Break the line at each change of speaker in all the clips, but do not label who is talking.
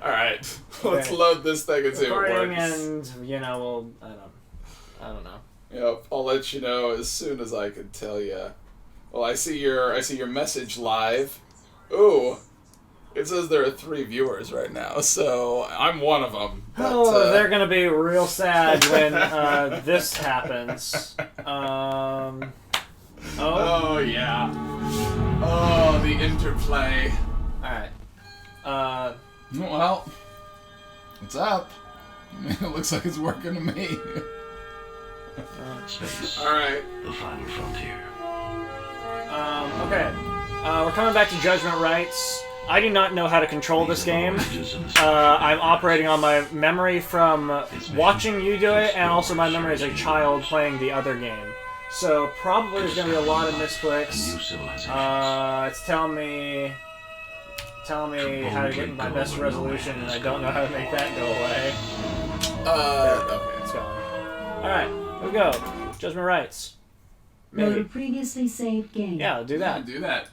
Alright, let's load this thing and see if it works.
And, you know, I don't know.
Yep, I'll let you know as soon as I can tell you. Well, I see your message live. Ooh, it says there are 3 viewers right now, so I'm one of them. But,
they're gonna be real sad when this happens.
Oh yeah. Oh, the interplay.
Alright.
Well, what's up? It looks like it's working to me. Alright.
The final frontier.
Okay. We're coming back to Judgment Rites. I do not know how to control this game. I'm operating on my memory from watching you do it, and also my memory as a child playing the other game. So probably there's going to be a lot of misclicks. It's telling me how to get my best resolution, and I don't know how to make that go away. Okay, it's gone. Alright, here we go. Judgment Rites.
Load a previously saved game.
Yeah, do that.
Yeah, do that.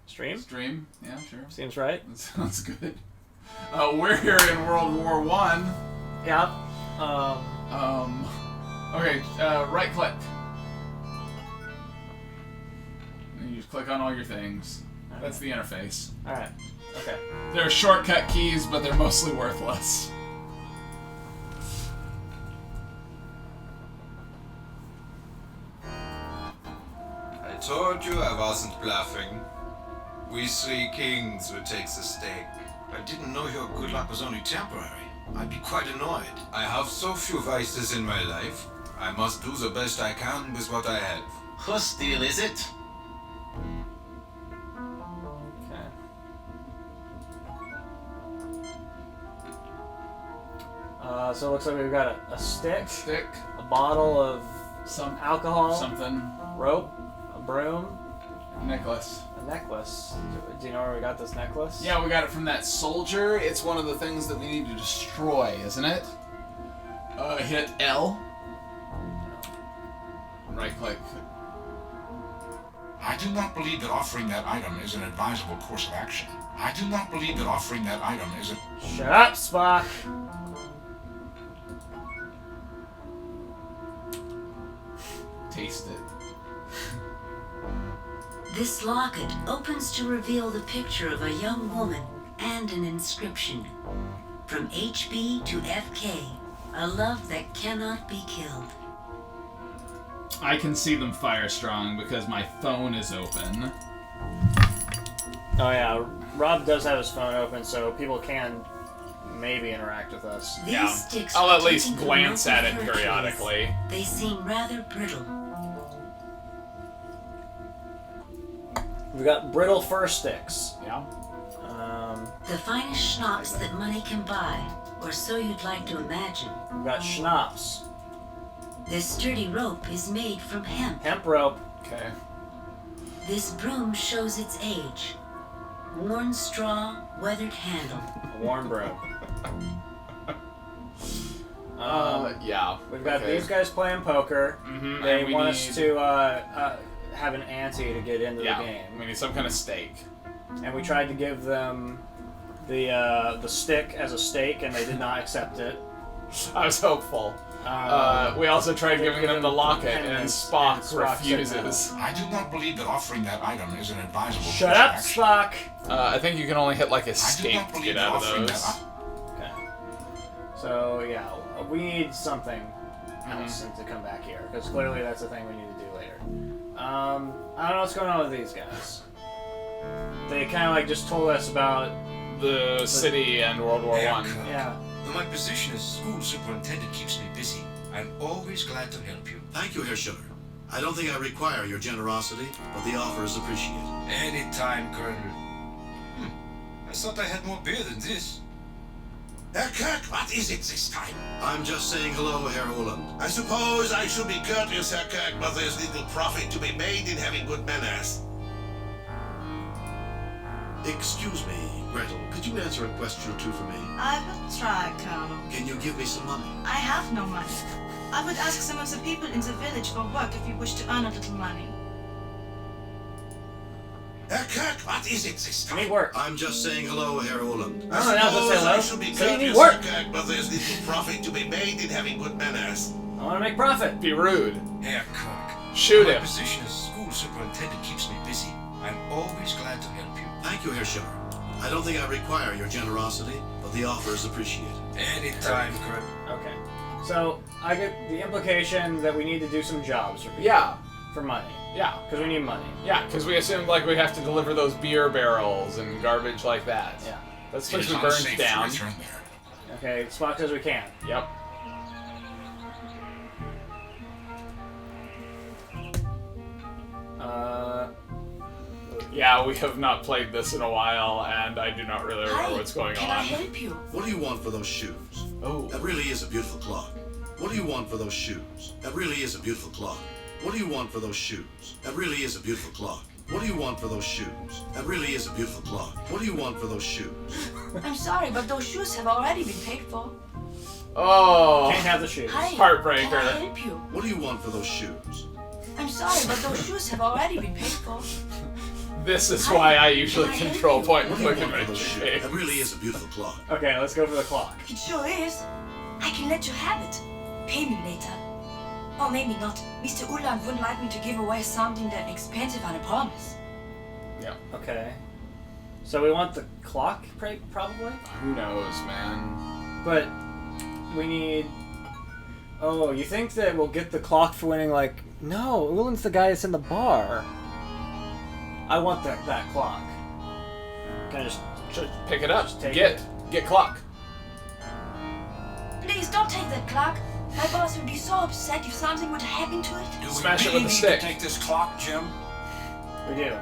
Stream?
Stream, yeah, sure.
Seems right.
That sounds good. We're here in World War I.
Yeah.
Okay, right click. And you just click on all your things.
All
That's the interface.
Alright. Okay.
They're shortcut keys, but they're mostly worthless.
I told you I wasn't bluffing. We 3 kings would take the stake. I didn't know your good luck was only temporary. I'd be quite annoyed. I have so few vices in my life. I must do the best I can with what I have.
Whose deal is it?
Okay. So it looks like we've got a stick, a bottle of
Some
alcohol,
something.
rope, a broom,
Necklace.
a necklace. Do you know where we got this necklace?
Yeah, we got it from that soldier. It's one of the things that we need to destroy, isn't it? Hit L. Right click.
I do not believe that offering that item is an advisable course of action. I do not believe that offering that item is a...
Shut up, Spock!
Taste it.
This locket opens to reveal the picture of a young woman and an inscription. From HB to FK, a love that cannot be killed.
I can see them fire strong because my phone is open.
Oh yeah, Rob does have his phone open, so people can maybe interact with us.
These
Yeah.
sticks
I'll
were
at least
taken from
glance
local
at it
fir trees.
periodically.
They seem rather brittle.
We've got brittle fir sticks.
Yeah.
The finest schnapps that money can buy, or so you'd like to imagine.
We've got schnapps.
This sturdy rope is made from hemp.
Hemp rope.
Okay.
This broom shows its age. Worn straw, weathered handle.
A worn rope.
Yeah.
We've got
okay.
these guys playing poker.
Mm-hmm.
They
and we
want
need,
us to have an ante to get into the game.
We need some kind of stake.
And we tried to give them the stick as a stake, and they did not accept it.
I was hopeful. We also tried giving them the locket, and Spock refuses.
I do not believe that offering that item is an advisable
Shut
course
up,
of action.
Spock!
I think you can only hit like a
I do
stake
not
to
believe
get
that
out of
offering
those.
that
Okay. So, yeah, we need something else to come back here, because clearly that's the thing we need to do later. I don't know what's going on with these guys. They kind of like just told us about
The city and World War One.
yeah.
My position as school superintendent keeps me busy. I'm always glad to help you.
Thank you, Herr Schiller. I don't think I require your generosity, but the offer is appreciated.
Anytime, Colonel. I thought I had more beer than this.
Herr Kirk, what is it this time?
I'm just saying hello, Herr Uland.
I suppose I should be courteous, Herr Kirk, but there's little profit to be made in having good manners.
Excuse me, Gretel, could you answer a question or two for me?
I will try, Colonel.
Can you give me some money?
I have no money. I would ask some of the people in the village for work if you wish to earn a little money.
Kirk, what is it this
I need
time?
work.
I'm just saying hello, Herr Uland.
I don't know, just say
I
hello.
should be
So you need
courteous,
work.
Kirk, but there's little profit to be made in having good manners.
I want to make profit.
Be rude.
Herr Kirk.
Shoot
My
him.
position as school superintendent keeps me busy. I'm always glad to help you.
Thank you, Herr Schiller. I don't think I require your generosity, but the offer is appreciated.
Anytime, Kirk.
Okay. So I get the implication that we need to do some jobs for people.
Yeah.
For money.
Yeah.
Because we need money.
Yeah, because we assumed like we have to deliver those beer barrels and garbage like that.
Yeah.
That's
It
supposed
is
to be burned
unsafe to
down.
return there.
Okay, Spock says we can.
Yep. Yeah, we have not played this in a while, and I do not really remember what's going
Can
on.
I help you?
What do you want for those shoes?
Oh.
That really is a beautiful clock. What do you want for those shoes? That really is a beautiful clock. What do you want for those shoes? That really is a beautiful clock. What do you want for those shoes? That really is a beautiful clock. What do you want for those shoes?
I'm sorry, but those shoes have already been paid for.
Oh.
Can't have the shoes.
Hi.
Heartbreaker.
Can I help you?
What do you want for those shoes?
I'm sorry, but those shoes have already been paid for.
This is why I usually
Can I
control
help
point and
What do you
click
want for those
adventure
shoes? That
games.
really is a beautiful clock.
Okay, let's go for the clock.
It sure is. I can let you have it. Pay me later. Or maybe not. Mr. Uland wouldn't like me to give away something that expensive on a promise.
Yeah.
Okay. So we want the clock, probably?
Who knows, man?
But we need... Oh, you think that we'll get the clock for winning, like... No, Uland's the guy that's in the bar. I want that clock. Can I just
Pick it up.
Just take
Get clock.
Please don't take that clock. My boss would be so upset if something would happen to it.
Do
Smash
we
it
really
with a
need
stick.
to take this clock, Jim?
We do.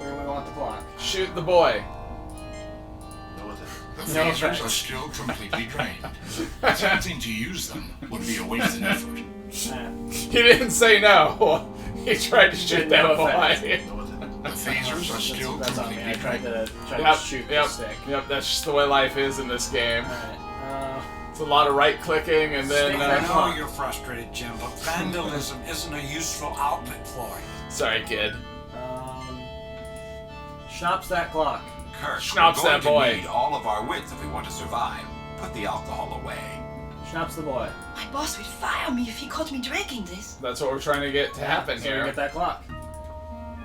We want the clock.
Shoot the boy.
No attempt.
The
No
phasers
effect.
are still completely drained. Attempting to use them would be a wasted effort.
He didn't say no. He tried to shoot that
No
boy.
effect.
No attempt.
The phasers are still
That's on me. I
completely
tried
drained.
to shoot the stick.
Yep, that's just the way life is in this game.
Alright.
It's a lot of right clicking and then
I know
clock.
you're frustrated, Jim, but vandalism isn't a useful outlet for you.
sorry kid.
Schnapps that clock.
Kirk,
Schnapps
we're
that
going
boy.
to need all of our wits if we want to survive. Put the alcohol away.
Schnapps the boy.
My boss would fire me if he caught me drinking this.
That's what we're trying to get to happen
So we
here.
get that clock.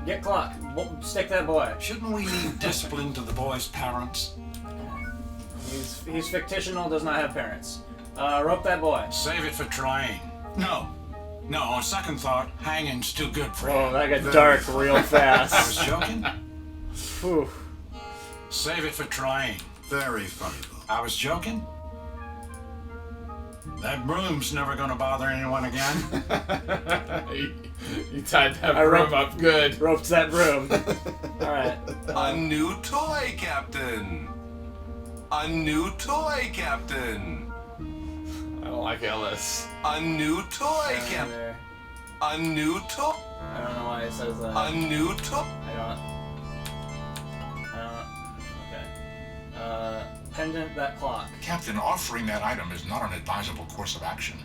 Get clock. Stick that boy.
Shouldn't we leave discipline to the boy's parents?
He's fictional, does not have parents. Rope that boy.
Save it for trying. No. No, on second thought, hanging's too good for
Whoa,
you.
that got dark real
I was
fast.
joking.
Whew.
Save it for trying.
Very funny, Bob.
I was joking. That broom's never gonna bother anyone again.
you tied that
I
room
roped-
up good.
Roped that room. Alright.
A new toy, Captain! A new toy, Captain!
I don't like Ellis.
A new toy, Captain!
There.
A new toy!
I don't know why it says that.
A new toy!
I don't. Okay. Pendant that clock.
Captain, offering that item is not an advisable course of action.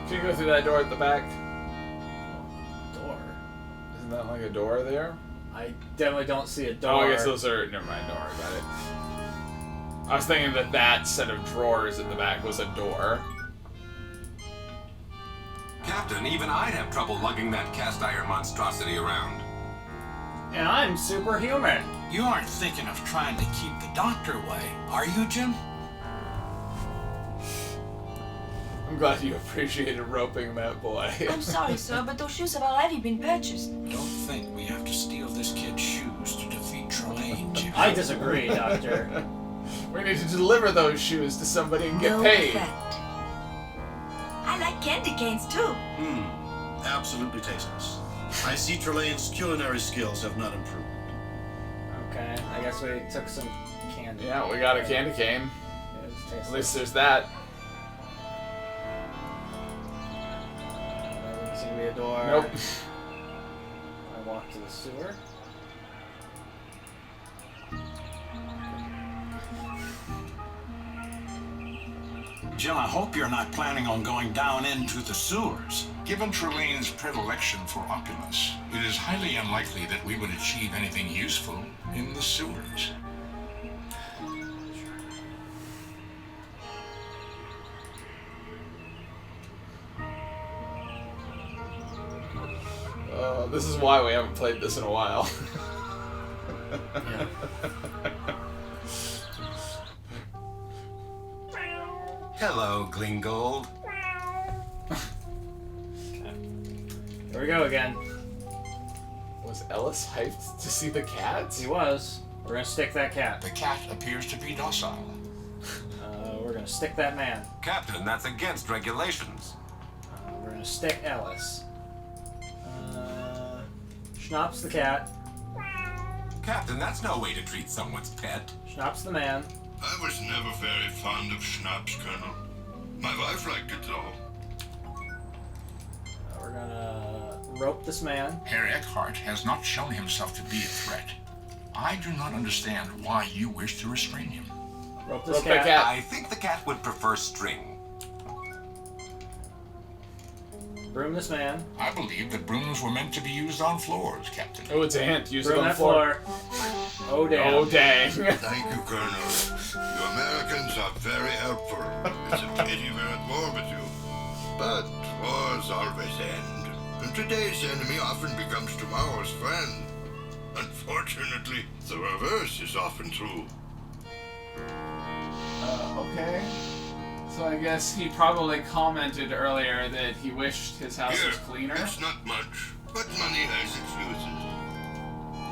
Can you go through that door at the back?
Door.
Isn't that like a door there?
I definitely don't see a door.
Oh, I guess those are... Never mind, door. Got it. I was thinking that set of drawers in the back was a door.
Captain, even I'd have trouble lugging that cast iron monstrosity around.
And I'm superhuman.
You aren't thinking of trying to keep the doctor away, are you, Jim?
I'm glad you appreciated roping that boy.
I'm sorry, sir, but those shoes have already been purchased.
Don't think we have to steal this kid's shoes to defeat Trelane, Jim.
I disagree, Doctor.
We need to deliver those shoes to somebody and get
No
paid.
effect.
I like candy canes too.
Absolutely tasteless. I see Trelane's culinary skills have not improved.
Okay, I guess we took some candy.
Yeah, we got a candy cane.
It was tasteless.
At least there's that.
Doesn't seem to be a door.
Nope.
I walk to the sewer.
Jill, I hope you're not planning on going down into the sewers.
Given Trelane's predilection for opulence, it is highly unlikely that we would achieve anything useful in the sewers.
This is why we haven't played this in a while.
Yeah.
Hello, Glingold.
Here we go again.
Was Ellis hyped to see the cats?
He was. We're gonna stick that cat.
The cat appears to be docile.
We're gonna stick that man.
Captain, that's against regulations.
We're gonna stick Ellis. Schnapps the cat.
Captain, that's no way to treat someone's pet.
Schnapps the man.
I was never very fond of schnapps, Colonel. My wife liked it, though.
We're gonna rope this man.
Herr Eckhart has not shown himself to be a threat. I do not understand why you wish to restrain him.
Rope this
Rope the
cat.
cat.
I think the cat would prefer string.
Broom this man.
I believe that brooms were meant to be used on floors, Captain.
Oh, it's a hint. Use it
Broom
on the
that
floor.
Oh damn.
Oh, dang.
Thank you, Colonel. You Americans are very helpful. It's a pity we're at war with you. But wars always end. And today's enemy often becomes tomorrow's friend. Unfortunately, the reverse is often true.
Okay. So I guess he probably commented earlier that he wished his house
Here,
was cleaner.
it's not much, but money has excuses.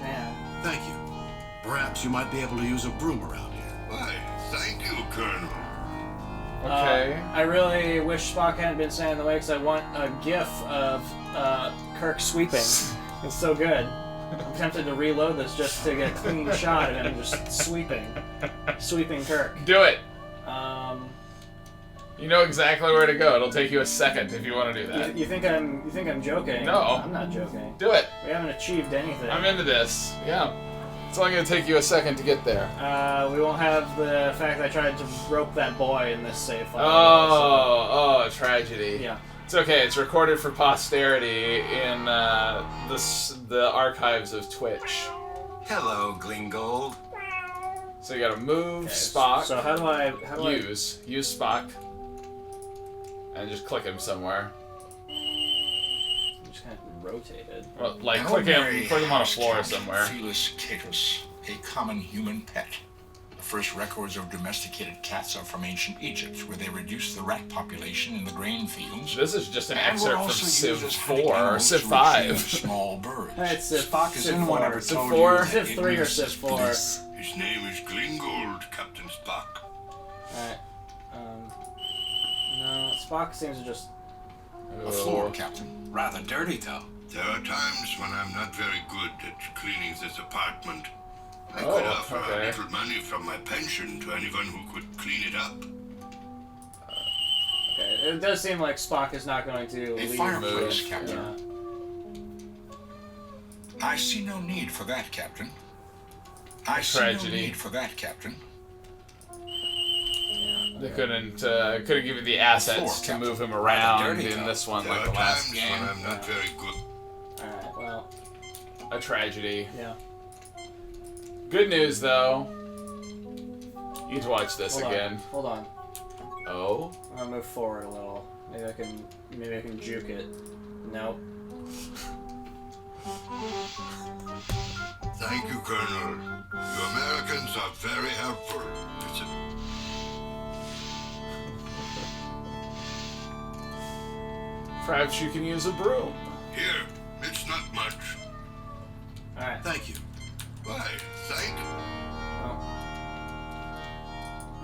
Man.
Thank you. Perhaps you might be able to use a broom around here. Why, thank you, Colonel.
Okay.
I really wish Spock hadn't been standing in the way because I want a gif of Kirk sweeping. It's so good. I'm tempted to reload this just to get a clean shot of him just sweeping Kirk.
Do it. You know exactly where to go. It'll take you a second if you want to do that.
You think I'm joking?
No.
I'm not joking.
Do it.
We haven't achieved anything.
I'm into this. Yeah. It's only going to take you a second to get there.
We won't have the fact that I tried to rope that boy in this save file.
Oh, tragedy.
Yeah.
It's okay. It's recorded for posterity in the archives of Twitch.
Hello, Glingold.
So you gotta move
Okay,
Spock.
So how do I
use Spock, and just click him somewhere.
I'm just kind of rotated.
Well, like
An
click
ordinary
him on a
house
floor
cat,
somewhere.
Felis catus, a common human pet. The first records of domesticated cats are from ancient Egypt, where they reduced the rat population in the grain fields.
This is just an
and were
excerpt from
also
Civ
used as hunting
4 or
animals
Civ
to
5.
retrieve small birds.
It's Civ
Spock is
Civ
anyone
4.
ever
Civ
told
4?
you that
Civ 3 or
ignorance
Civ
is
4.
bliss?
His name is Glingold, Captain Spock.
Alright. No, Spock seems to just...
A floor, Captain.
Rather dirty, though.
There are times when I'm not very good at cleaning this apartment. I
Oh,
could offer
okay.
a little money from my pension to anyone who could clean it up.
Okay, it does seem like Spock is not going to
A
leave.
fireplace,
Yeah.
Captain. I see no need for that, Captain. I see no
Tragedy.
need for that, Captain.
They couldn't give you the assets to move him around
dirty,
in
though.
this one
There
like
are
the last
times when
game.
I'm not very good.
Alright, well,
A tragedy.
yeah.
Good news though. You get to watch this
Hold
again.
on. Hold on.
Oh.
I'm gonna move forward a little. Maybe I can juke it. Nope.
Thank you, Colonel. You Americans are very helpful. It's a
Perhaps you can use a broom.
Here, it's not much.
Alright.
Thank you. Why, thank you.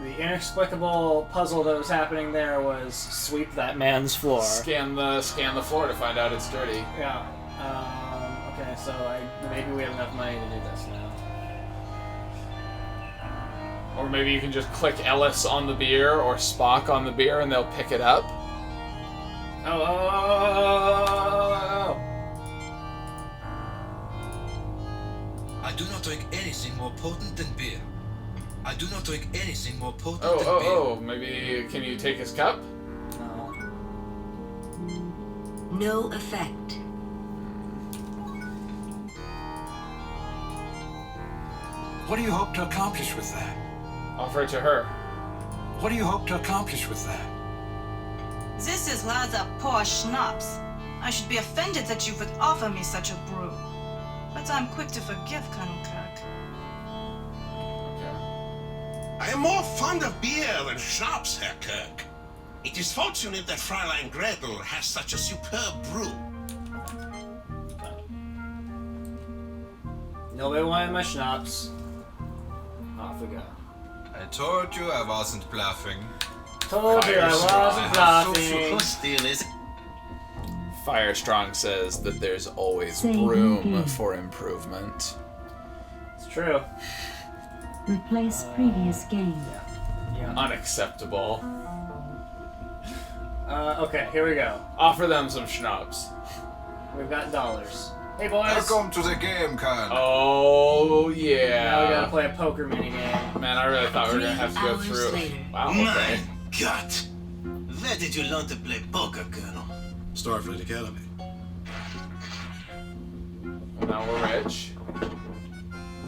The inexplicable puzzle that was happening there was sweep that man's floor.
Scan the floor to find out it's dirty.
Yeah. Okay, so maybe we have enough money to do this now.
Or maybe you can just click Ellis on the beer or Spock on the beer and they'll pick it up.
Oh!
I do not drink anything more potent than beer. I do not drink anything more potent
Oh,
than
oh,
beer.
oh. Maybe can you take his cup?
No.
No effect.
What do you hope to accomplish with that?
Offer it to her.
What do you hope to accomplish with that?
This is rather poor schnapps. I should be offended that you would offer me such a brew. But I'm quick to forgive, Colonel Kirk.
Okay.
I am more fond of beer than schnapps, Herr Kirk. It is fortunate that Fräulein Gretel has such a superb brew.
Nobody wanted my schnapps. Off we go.
I told you I wasn't bluffing.
Told you I wasn't bluffing.
Whose deal is it?
Firestrong says that there's always
Save
room
game.
for improvement.
It's true.
Replace previous game.
Yeah.
Unacceptable.
Okay, here we go.
Offer them some schnapps.
We've got dollars. Hey boys.
Welcome to the game, Khan.
Oh yeah.
Now we gotta play a poker minigame.
Man, I really thought we were gonna have to go
3 hours
through.
later.
Wow. Okay.
My God! Where did you learn to play poker, Colonel?
Starfleet Academy.
Well, now we're rich.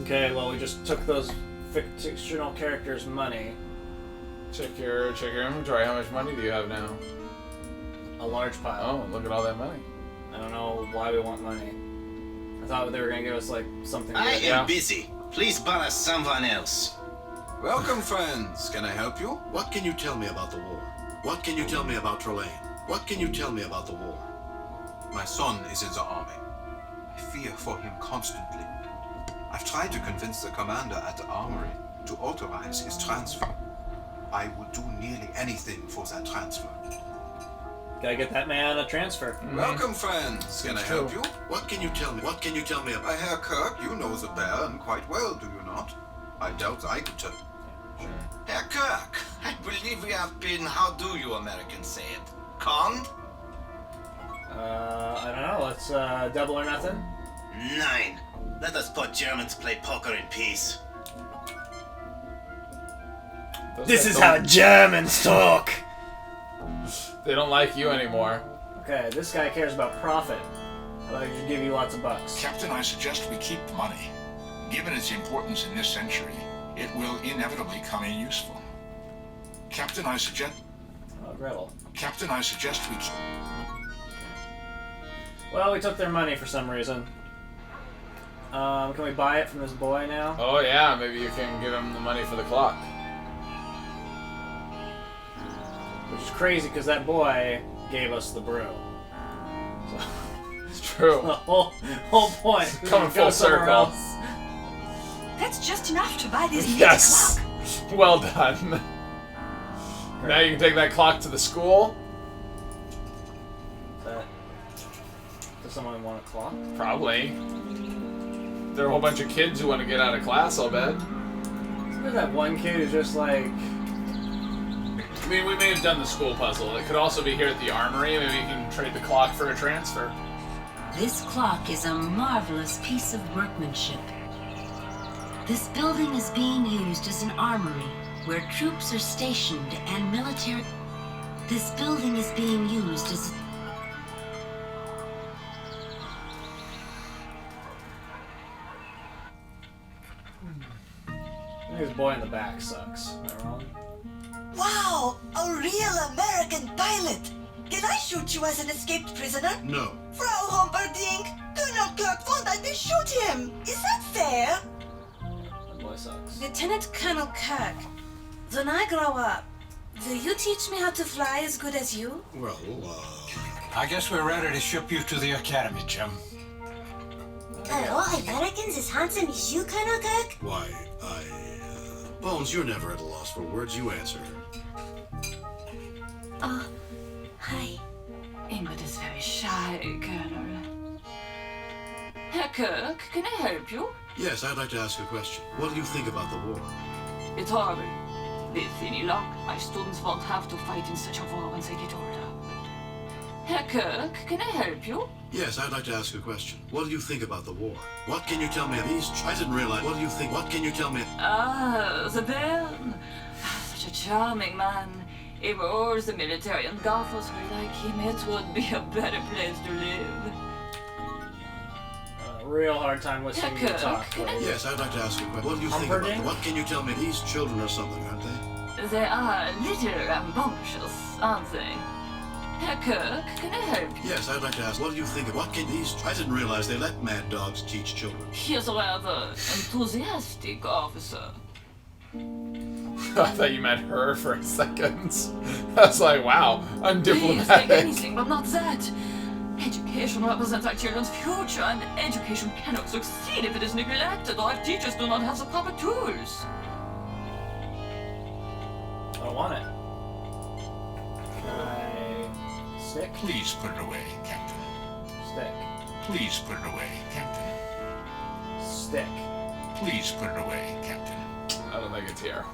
Okay, well we just took those fictional characters' money.
Check your inventory. How much money do you have now?
A large pile.
Oh, look at all that money.
I don't know why we want money. I thought they were gonna give us like something.
I
good.
am busy. Please bother someone else.
Welcome, friends. Can I help you?
What can you tell me about the war? What can you tell me about Trelane? What can you tell me about the war?
My son is in the army. I fear for him constantly. I've tried to convince the commander at the armory to authorize his transfer. I would do nearly anything for that transfer.
Gotta get that man a transfer.
Welcome, friends. Can I
true.
help you?
What can you tell me? What can you tell me about?
Herr Kirk, you know the Baron quite well, do you not? I doubt I could tell.
Herr Kirk, I believe we have been, how do you Americans say it, conned?
I don't know. Let's double or nothing.
9. Let us poor Germans play poker in peace.
Those
This
guys
is how
don't-
Germans talk.
They don't like you anymore.
Okay, this guy cares about profit. How about I just give you lots of bucks?
Captain, I suggest we keep the money. Given its importance in this century, it will inevitably come in useful. Captain, I suggest...
Gretel.
Captain, I suggest we keep...
Well, we took their money for some reason. Can we buy it from this boy now?
Oh yeah, maybe you can give him the money for the clock.
Which is crazy because that boy gave us the brew. So,
It's true.
the whole point.
Coming
Go
full
somewhere
circle.
else.
That's just enough to buy this
Yes.
clock.
Well done. Now you can take that clock to the school.
Does someone want a clock?
Probably. There are a whole bunch of kids who want to get out of class, I'll bet.
There's that one kid who's just like...
I mean, we may have done the school puzzle. It could also be here at the armory. Maybe you can trade the clock for a transfer.
This clock is a marvelous piece of workmanship. This building is being used as an armory where troops are stationed and military... This building is being used as...
I think this boy in the back sucks. Am I wrong?
Wow, a real American pilot. Can I shoot you as an escaped prisoner?
No.
Frau Humperdinck, Colonel Kirk won't let me shoot him. Is that fair?
That boy sucks.
Lieutenant Colonel Kirk, when I grow up, will you teach me how to fly as good as you?
Well,
I guess we're ready to ship you to the academy, Jim.
Are all Americans as handsome as you, Colonel Kirk?
why, Bones, you're never at a loss for words. You answer her.
Oh, hi.
Ingrid is very shy, Colonel. Herr Kirk, can I help you?
Yes, I'd like to ask a question. What do you think about the war?
It's horrible. With any luck, my students won't have to fight in such a war when they get older. Herr Kirk, can I help you?
Yes, I'd like to ask a question. What do you think about the war? What can you tell me of these? I didn't realize. What do you think? What can you tell me?
Ah, the Baron. Such a charming man. If all the military in Gothos were like him, it would be a better place to live.
Real hard time listening to you talk.
Yes, I'd like to ask you a question. What do you think about them? What can you tell me? These children or something, aren't they?
They are a little rambunctious, aren't they? Herr Kirk, can I help you?
Yes, I'd like to ask, what do you think of what can these... I didn't realize they let mad dogs teach children.
He's a rather enthusiastic officer.
I thought you meant her for a second. I was like, wow, undiplomatic.
Please take anything, but not that. Education represents our children's future, and education cannot succeed if it is neglected or if teachers do not have the proper tools.
I don't want it. Can I... stick?
Please put it away, Captain.
Stick.
Please put it away, Captain.
Stick.
Please put it away, Captain.
I don't think it's here.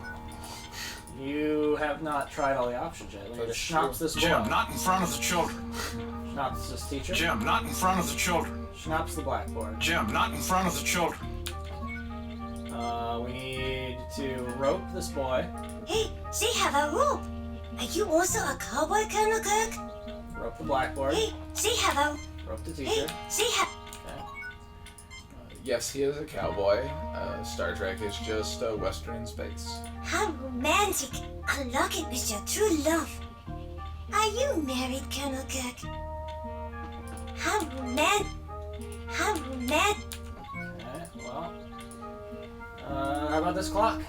You have not tried all the options yet. We need to schnapps this boy.
Jim, not in front of the children.
Schnapps this teacher.
Jim, not in front of the children.
Schnapps the blackboard.
Jim, not in front of the children.
We need to rope this boy.
Hey, see how a rope. Are you also a cowboy, Colonel Kirk?
Rope the blackboard.
Hey, see how a...
Rope the teacher.
Hey, see how...
Okay.
Yes, he is a cowboy. Star Trek is just a Western in space.
How romantic. Unlock it with your true love. Are you married, Colonel Kirk? How romantic. How romantic.
Okay, well. How about this clock?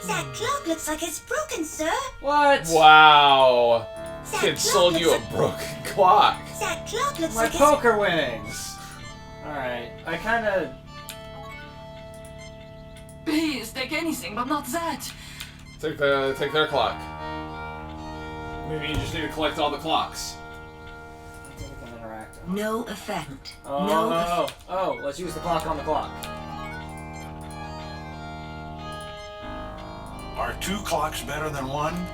That clock looks like it's broken, sir.
What?
Wow.
That
Kid
clock
sold you a
looks
broken clock.
That clock looks
My
like
poker winnings. Alright, I kinda...
Please take anything, but not that.
Take their clock. Maybe you just need to collect all the clocks.
I think we can interact.
No effect.
Oh,
no
no. Oh, let's use the clock on the clock.
Are 2 clocks better than 1?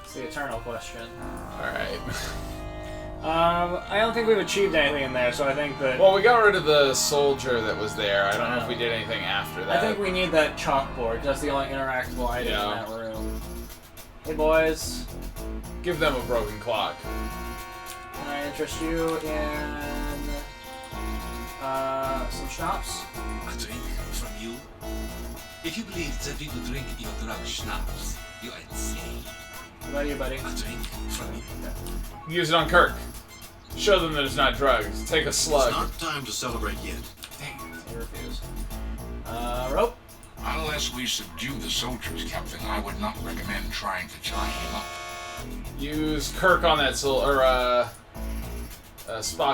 It's the eternal question.
Alright.
I don't think we've achieved anything in there, so I think that...
Well, we got rid of the soldier that was there. I don't know if we did anything after that.
I think we need that chalkboard, 'cause that's the only interactable item in that room. Hey, boys.
Give them a broken clock.
Can I interest you in... some schnapps?
A drink from you? If you believe that we would drink your drug schnapps, you are insane.
What about you, buddy?
A drink from you?
Use it on Kirk. Show them that it's not drugs. Take a slug.
It's not time to celebrate yet.
Dang it, he refused. Rope?
Unless we subdue the soldiers, Captain, I would not recommend trying to tie him up.
Use Kirk on that Spock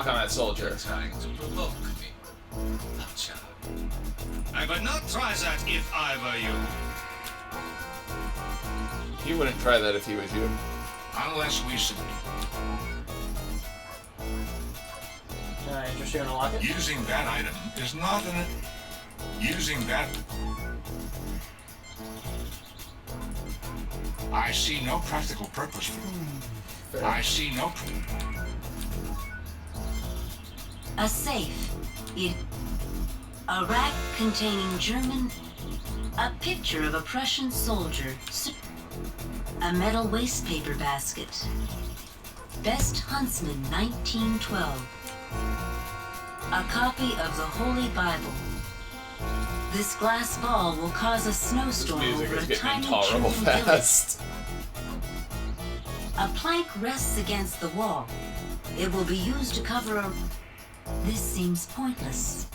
on that soldier.
Trying to provoke me. Gotcha.
I would not try that if I were you.
He wouldn't try that if he was you.
Unless we subdue...
Can I interest you in a locket?
Using that item is not an... Using that... I see no practical purpose for it. I see no...
A safe. A rack containing German... A picture of a Prussian soldier. A metal wastepaper basket. Best Huntsman 1912. A copy of the Holy Bible. This glass ball will cause a snowstorm over a tiny
intolerable
German
fast.
A plank rests against the wall. It will be used to cover a... This seems pointless.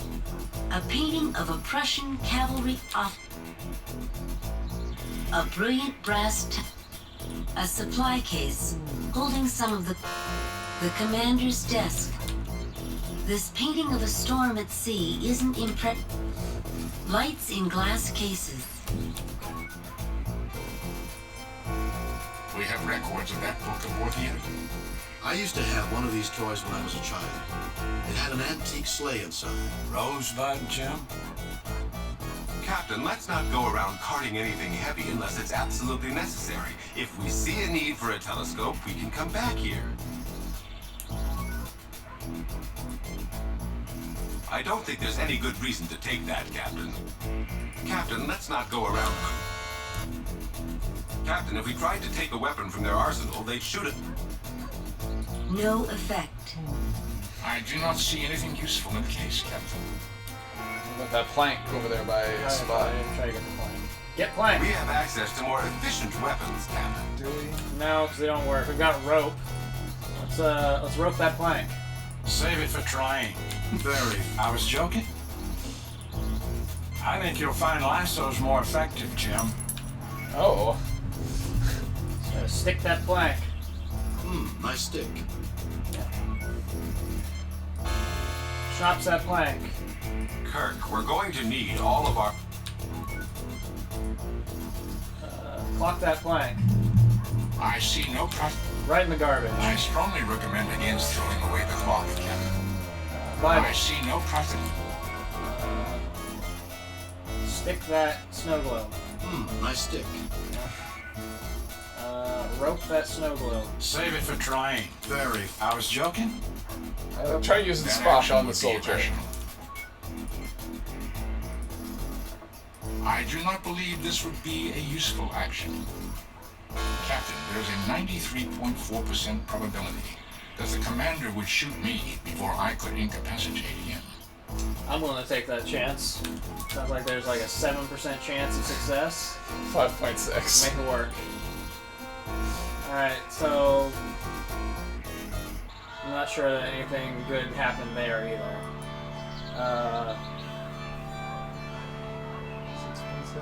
A painting of a Prussian cavalry off... A brilliant brass... A supply case holding some of the commander's desk. This painting of a storm at sea isn't Lights in glass cases.
We have records of that book aboard the enemy.
I used to have one of these toys when I was a child. It had an antique sleigh inside.
Rosebud, Jim?
Captain, let's not go around carting anything heavy unless it's absolutely necessary. If we see a need for a telescope, we can come back here. I don't think there's any good reason to take that, Captain. Captain, let's not go around. Captain, if we tried to take a weapon from their arsenal, they'd shoot it.
No effect.
I do not see anything useful in the case, Captain.
What about that plank over there by Spot?
Try to get the plank. Get plank!
We have access to more efficient weapons, Captain.
Do we?
No, because they don't work. We've got rope. Let's rope that plank.
Save it for trying.
Very.
I was joking. I think you'll find lassos more effective, Jim.
Oh.
So stick that plank.
Nice stick.
Chops that plank.
Kirk, we're going to need all of our...
Clock that plank.
I see no profit.
Right in the garbage.
I strongly recommend against throwing away the clock, Captain.
Bible.
I see no profit.
Stick that snow globe.
Nice stick.
Rope that snow globe.
Save it for trying.
Very.
I was joking.
Try using
That
Spock
action
on the
would be
soldier.
irrational. I do not believe this would be a useful action. Captain, there's a 93.4% probability that the commander would shoot me before I could incapacitate him.
I'm willing to take that chance. Sounds like there's like a 7% chance of success.
5.6.
Make it work. Alright, so... I'm not sure that anything good happened there either.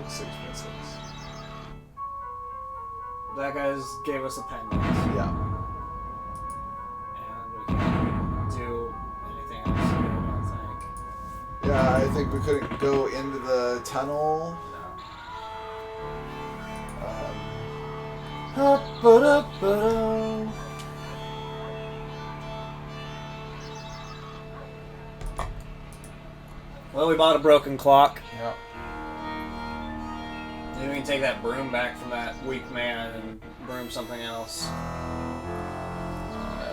6.6.
That guy's gave us a pendant.
Yeah.
And we can't do anything else here, I don't think.
Yeah, I think we couldn't go into the tunnel.
Well, we bought a broken clock.
Yeah.
Maybe we can take that broom back from that weak man and broom something else.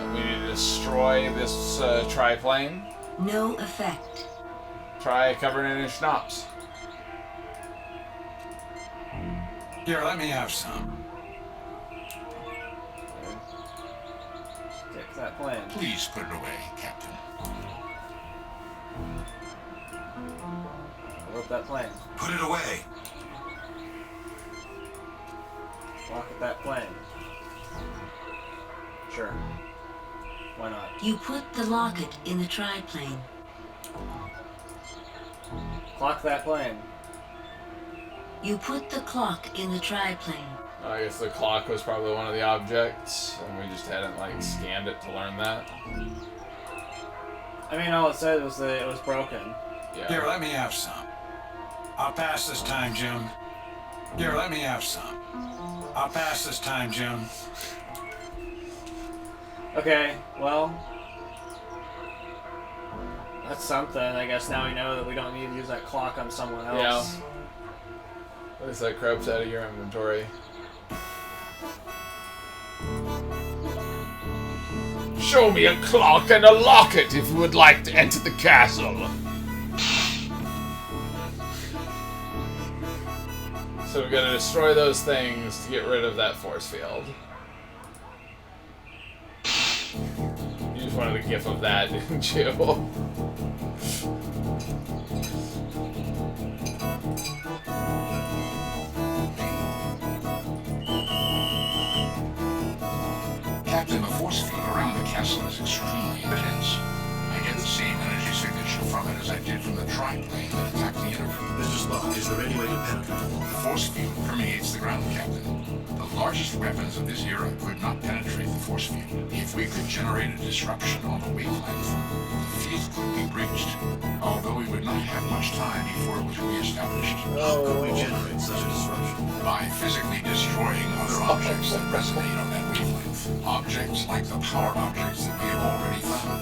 We need to destroy this triplane.
No effect.
Try covering it in schnapps.
Here, let me have some.
Stick that plane.
Please put it away, Captain.
Rope that plane.
Put it away.
Lock at that plane. Sure. Why not?
You put the locket in the triplane.
Clock that plane.
You put the clock in the triplane.
I guess the clock was probably one of the objects, and we just hadn't like scanned it to learn that.
I mean, all it said was that it was broken.
Yeah.
Here, let me have some. I'll pass this time, Jim. Here, let me have some. I'll pass this time, Jim.
Okay, well... That's something. I guess now we know that we don't need to use that clock on someone else.
Yeah. At least that crept out of your inventory. Show me a clock and a locket if you would like to enter the castle. So we gotta destroy those things to get rid of that force field. You just wanted a gif of that, didn't you?
Captain, the force field around the castle is extremely intense. I get the same energy signature from it as I did from the triplane that attacked the interview.
Mr. Spock, is there any way to penetrate?
The force field permeates the ground, Captain. The largest weapons of this era could not penetrate the force field. If we could generate a disruption on the wavelength, the field could be breached, although we would not have much time before it was reestablished.
How could we generate such a disruption?
By physically destroying other objects that resonate on that wavelength. Objects like the power objects that we have already found.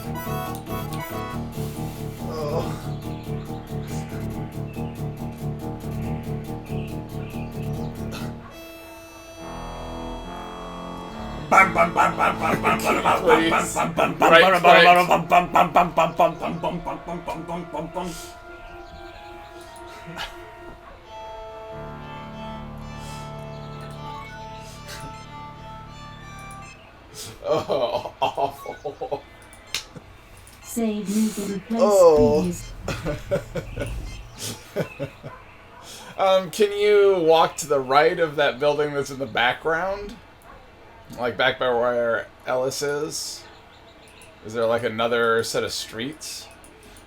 Oh, awful.
Save me to replace previous.
Can you walk to the right of that building that's in the background? Like back by where Ellis is? Is there like another set of streets?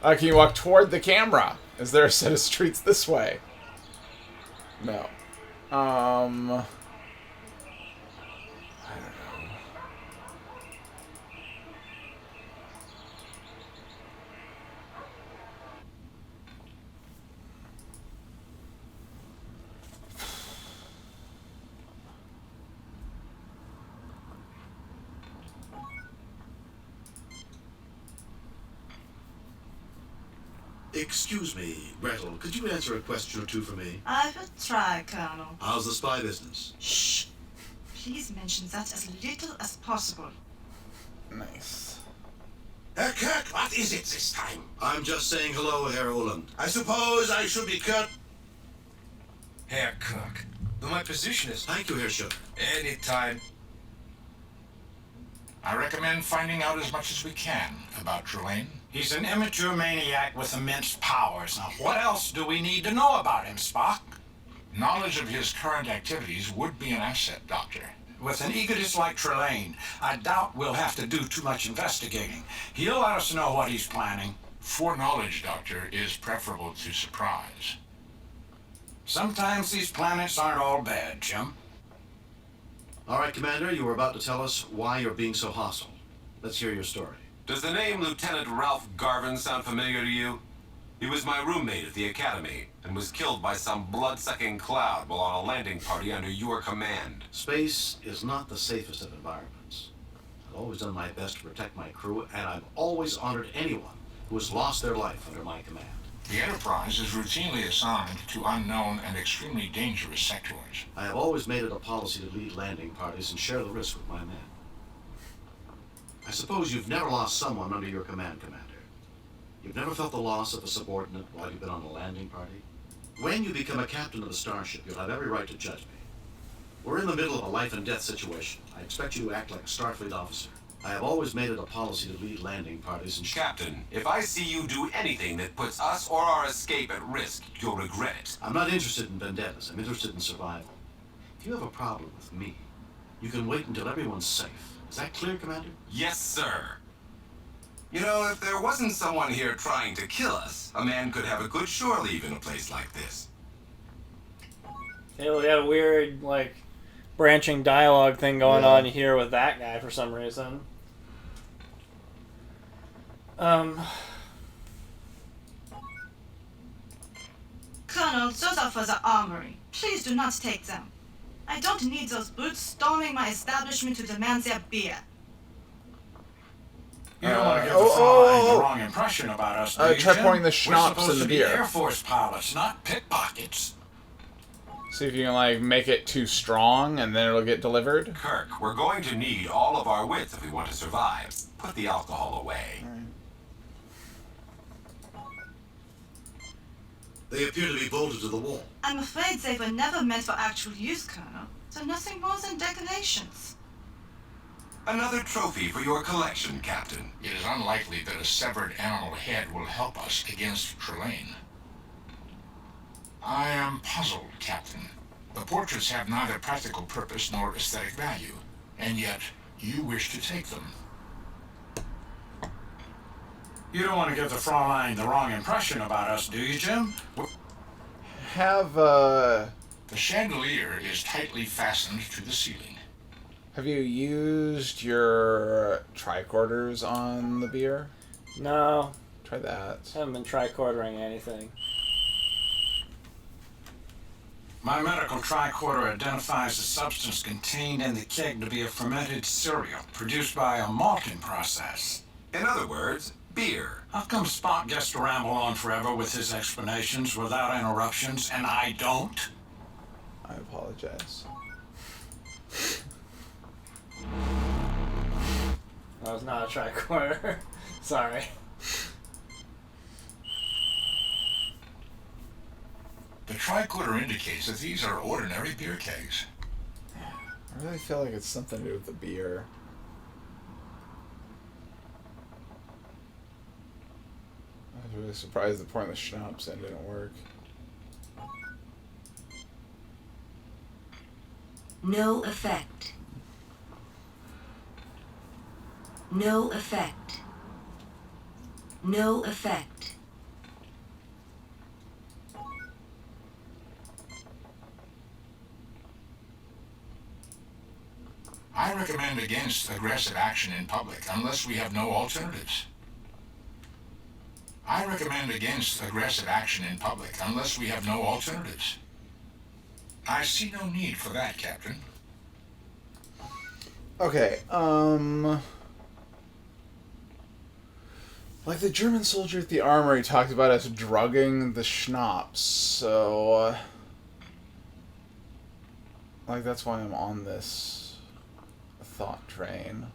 Can you walk toward the camera? Is there a set of streets this way? No. I don't know.
Excuse me, Gretel, could you answer a question or two for me?
I will try, Colonel.
How's the spy business?
Shh. Please mention that as little as possible.
Nice.
Herr Kirk, what is it this time?
I'm just saying hello, Herr Oland.
I suppose I should be Kirk.
Herr Kirk, though my position is...
Thank you, Herr Sugar.
Anytime.
I recommend finding out as much as we can about Trelane.
He's an immature maniac with immense powers. Now, what else do we need to know about him, Spock?
Knowledge of his current activities would be an asset, Doctor.
With an egotist like Trelane, I doubt we'll have to do too much investigating. He'll let us know what he's planning.
Foreknowledge, Doctor, is preferable to surprise.
Sometimes these planets aren't all bad, Jim.
All right, Commander, you were about to tell us why you're being so hostile. Let's hear your story.
Does the name Lieutenant Ralph Garvin sound familiar to you? He was my roommate at the Academy and was killed by some blood-sucking cloud while on a landing party under your command.
Space is not the safest of environments. I've always done my best to protect my crew, and I've always honored anyone who has lost their life under my command.
The Enterprise is routinely assigned to unknown and extremely dangerous sectors.
I have always made it a policy to lead landing parties and share the risk with my men. I suppose you've never lost someone under your command, Commander. You've never felt the loss of a subordinate while you've been on a landing party? When you become a captain of a starship, you'll have every right to judge me. We're in the middle of a life-and-death situation. I expect you to act like a Starfleet officer. I have always made it a policy to lead landing parties and...
Captain, if I see you do anything that puts us or our escape at risk, you'll regret it.
I'm not interested in vendettas. I'm interested in survival. If you have a problem with me, you can wait until everyone's safe. Is that clear, Commander?
Yes, sir. You know, if there wasn't someone here trying to kill us, a man could have a good shore leave in a place like this.
Hey, we got a weird, like, branching dialogue thing going on here with that guy for some reason.
Colonel, those are for the armory. Please do not take them. I don't need those brutes storming my establishment to demand their beer.
You don't want to give the Fraulein the wrong impression about us, do you,
try
Jim?
pouring the
We're
schnapps
supposed
in the
to be
beer.
Air Force pilots, not pickpockets.
See if you can, like, make it too strong and then it'll get delivered.
Kirk, we're going to need all of our wits if we want to survive. Put the alcohol away.
They appear to be bolted to the wall.
I'm afraid they were never meant for actual use, Colonel. They're nothing more than decorations.
Another trophy for your collection, Captain.
It is unlikely that a severed animal head will help us against Trelane. I am puzzled, Captain. The portraits have neither practical purpose nor aesthetic value, and yet you wish to take them.
You don't want to give the Fraulein the wrong impression about us, do you, Jim?
The chandelier is tightly fastened to the ceiling.
Have you used your tricorders on the beer?
No.
Try that.
I haven't been tricordering anything.
My medical tricorder identifies the substance contained in the keg to be a fermented cereal produced by a malting process.
In other words, beer.
How come Spock gets to ramble on forever with his explanations without interruptions, and I don't?
I apologize.
No, it's not a tricorder. Sorry.
The tricorder indicates that these are ordinary beer kegs.
I really feel like it's something to do with the beer. I was really surprised the pouring the schnapps in didn't work.
No effect. No effect. No effect.
I recommend against aggressive action in public unless we have no alternatives. I recommend against aggressive action in public unless we have no alternatives. I see no need for that, Captain.
Okay, like the German soldier at the armory talked about us drugging the schnapps, so like that's why I'm on this thought train.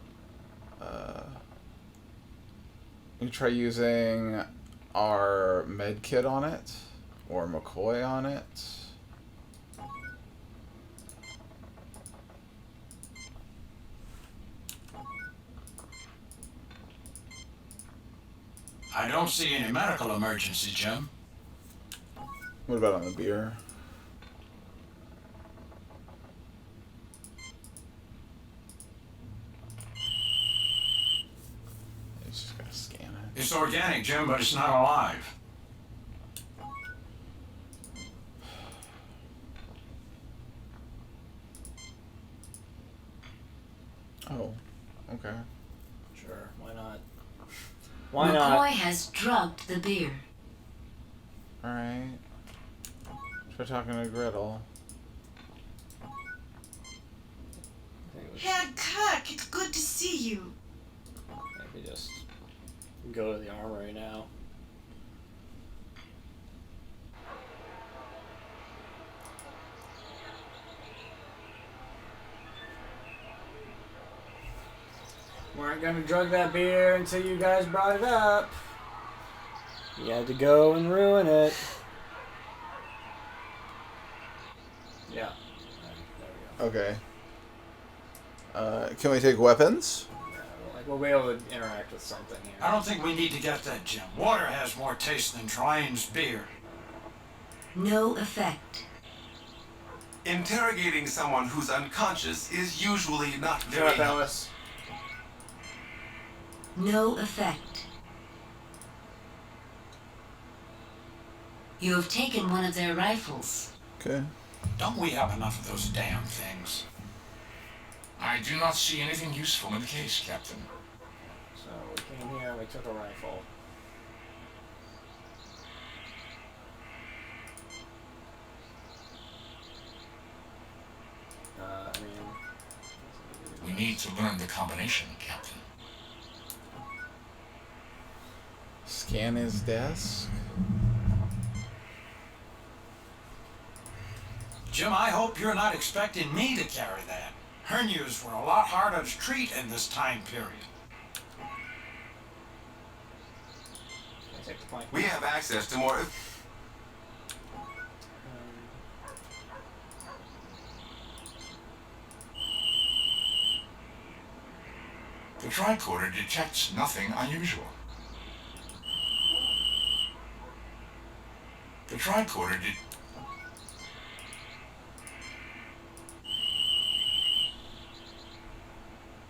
You try using our med kit on it, or McCoy on it.
I don't see any medical emergency, Jim.
What about on the beer? He's just gonna scan it.
It's organic, Jim, but it's not alive.
Oh, okay.
Sure, why not? Why
McCoy
not?
has drugged the beer.
Alright. Try talking to Gretel.
Herr Kirk, it's good to see you.
Maybe just go to the armory now. Weren't gonna drug that beer until you guys brought it up. You had to go and ruin it. Yeah.
Okay. Can we take weapons?
Like we'll be able to interact with something here.
I don't think we need to get that, Jim. Water has more taste than Trine's beer.
No effect.
Interrogating someone who's unconscious is usually not
Shut
very
up, Alice.
No effect. You have taken one of their rifles.
Okay.
Don't we have enough of those damn things?
I do not see anything useful in the case, Captain.
So we came here and we took a rifle. I mean...
We need to learn the combination, Captain.
Scan his desk.
Jim, I hope you're not expecting me to carry that. Hernias were a lot harder to treat in this time period.
We have access to more.
The tricorder detects nothing unusual. The tricorder did.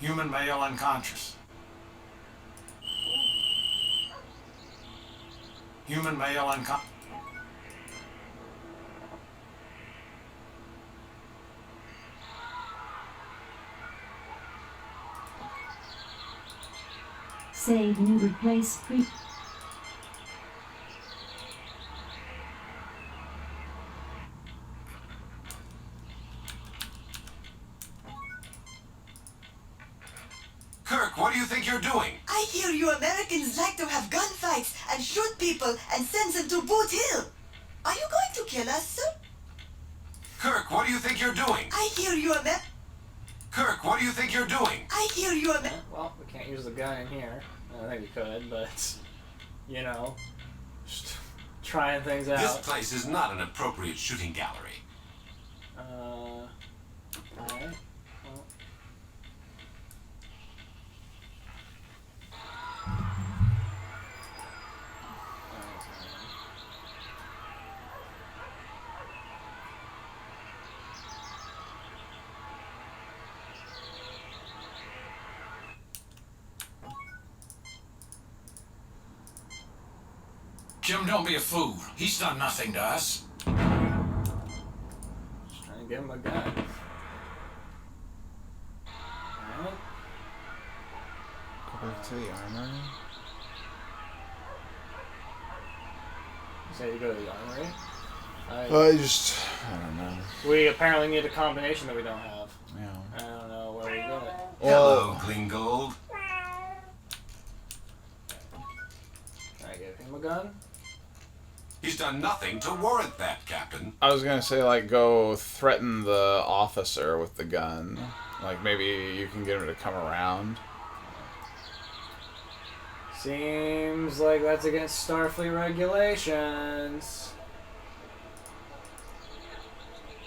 Human male unconscious. Human male unconscious.
Save new replace pre.
Kirk, what do you think you're doing?
I hear you Americans like to have gunfights and shoot people and send them to Boot Hill. Are you going to kill us, sir?
Kirk, what do you think you're doing?
I hear you
Kirk, what do you think you're doing?
I hear you.
Well, we can't use the gun in here. I think we could, but you know, just trying things out.
This place is not an appropriate shooting gallery.
Alright. Well.
Jim, don't be a fool. He's done nothing to us.
Just trying to give him a gun. Alright.
Go back to the armory.
You say you go to the armory?
I don't know.
We apparently need a combination that we don't have.
Yeah.
I don't know where we get it.
Hello, Klingold.
Can I give him a gun?
He's done nothing to warrant that, Captain.
I was gonna say, like, go threaten the officer with the gun. Like, maybe you can get him to come around.
Seems like that's against Starfleet regulations.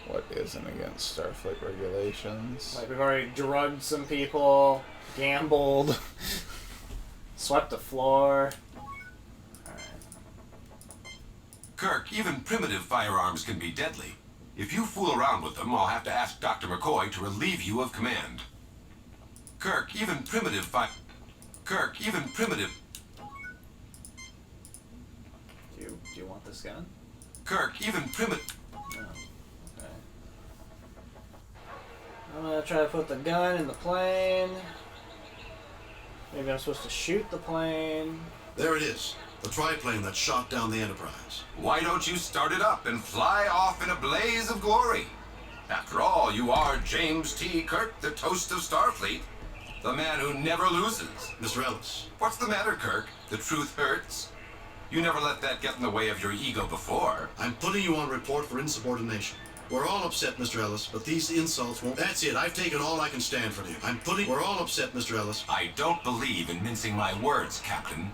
What isn't against Starfleet regulations?
Like, we've already drugged some people, gambled, swept the floor.
Kirk, even primitive firearms can be deadly. If you fool around with them, I'll have to ask Dr. McCoy to relieve you of command. Kirk, even primitive
Do you want this gun?
Kirk, even primitive...
No. Okay. I'm gonna try to put the gun in the plane. Maybe I'm supposed to shoot the plane.
There it is. The triplane that shot down the Enterprise.
Why don't you start it up and fly off in a blaze of glory? After all, you are James T. Kirk, the toast of Starfleet. The man who never loses.
Mr. Ellis.
What's the matter, Kirk? The truth hurts? You never let that get in the way of your ego before.
I'm putting you on report for insubordination. We're all upset, Mr. Ellis, but these insults won't... That's it. I've taken all I can stand from you. We're all upset, Mr. Ellis.
I don't believe in mincing my words, Captain.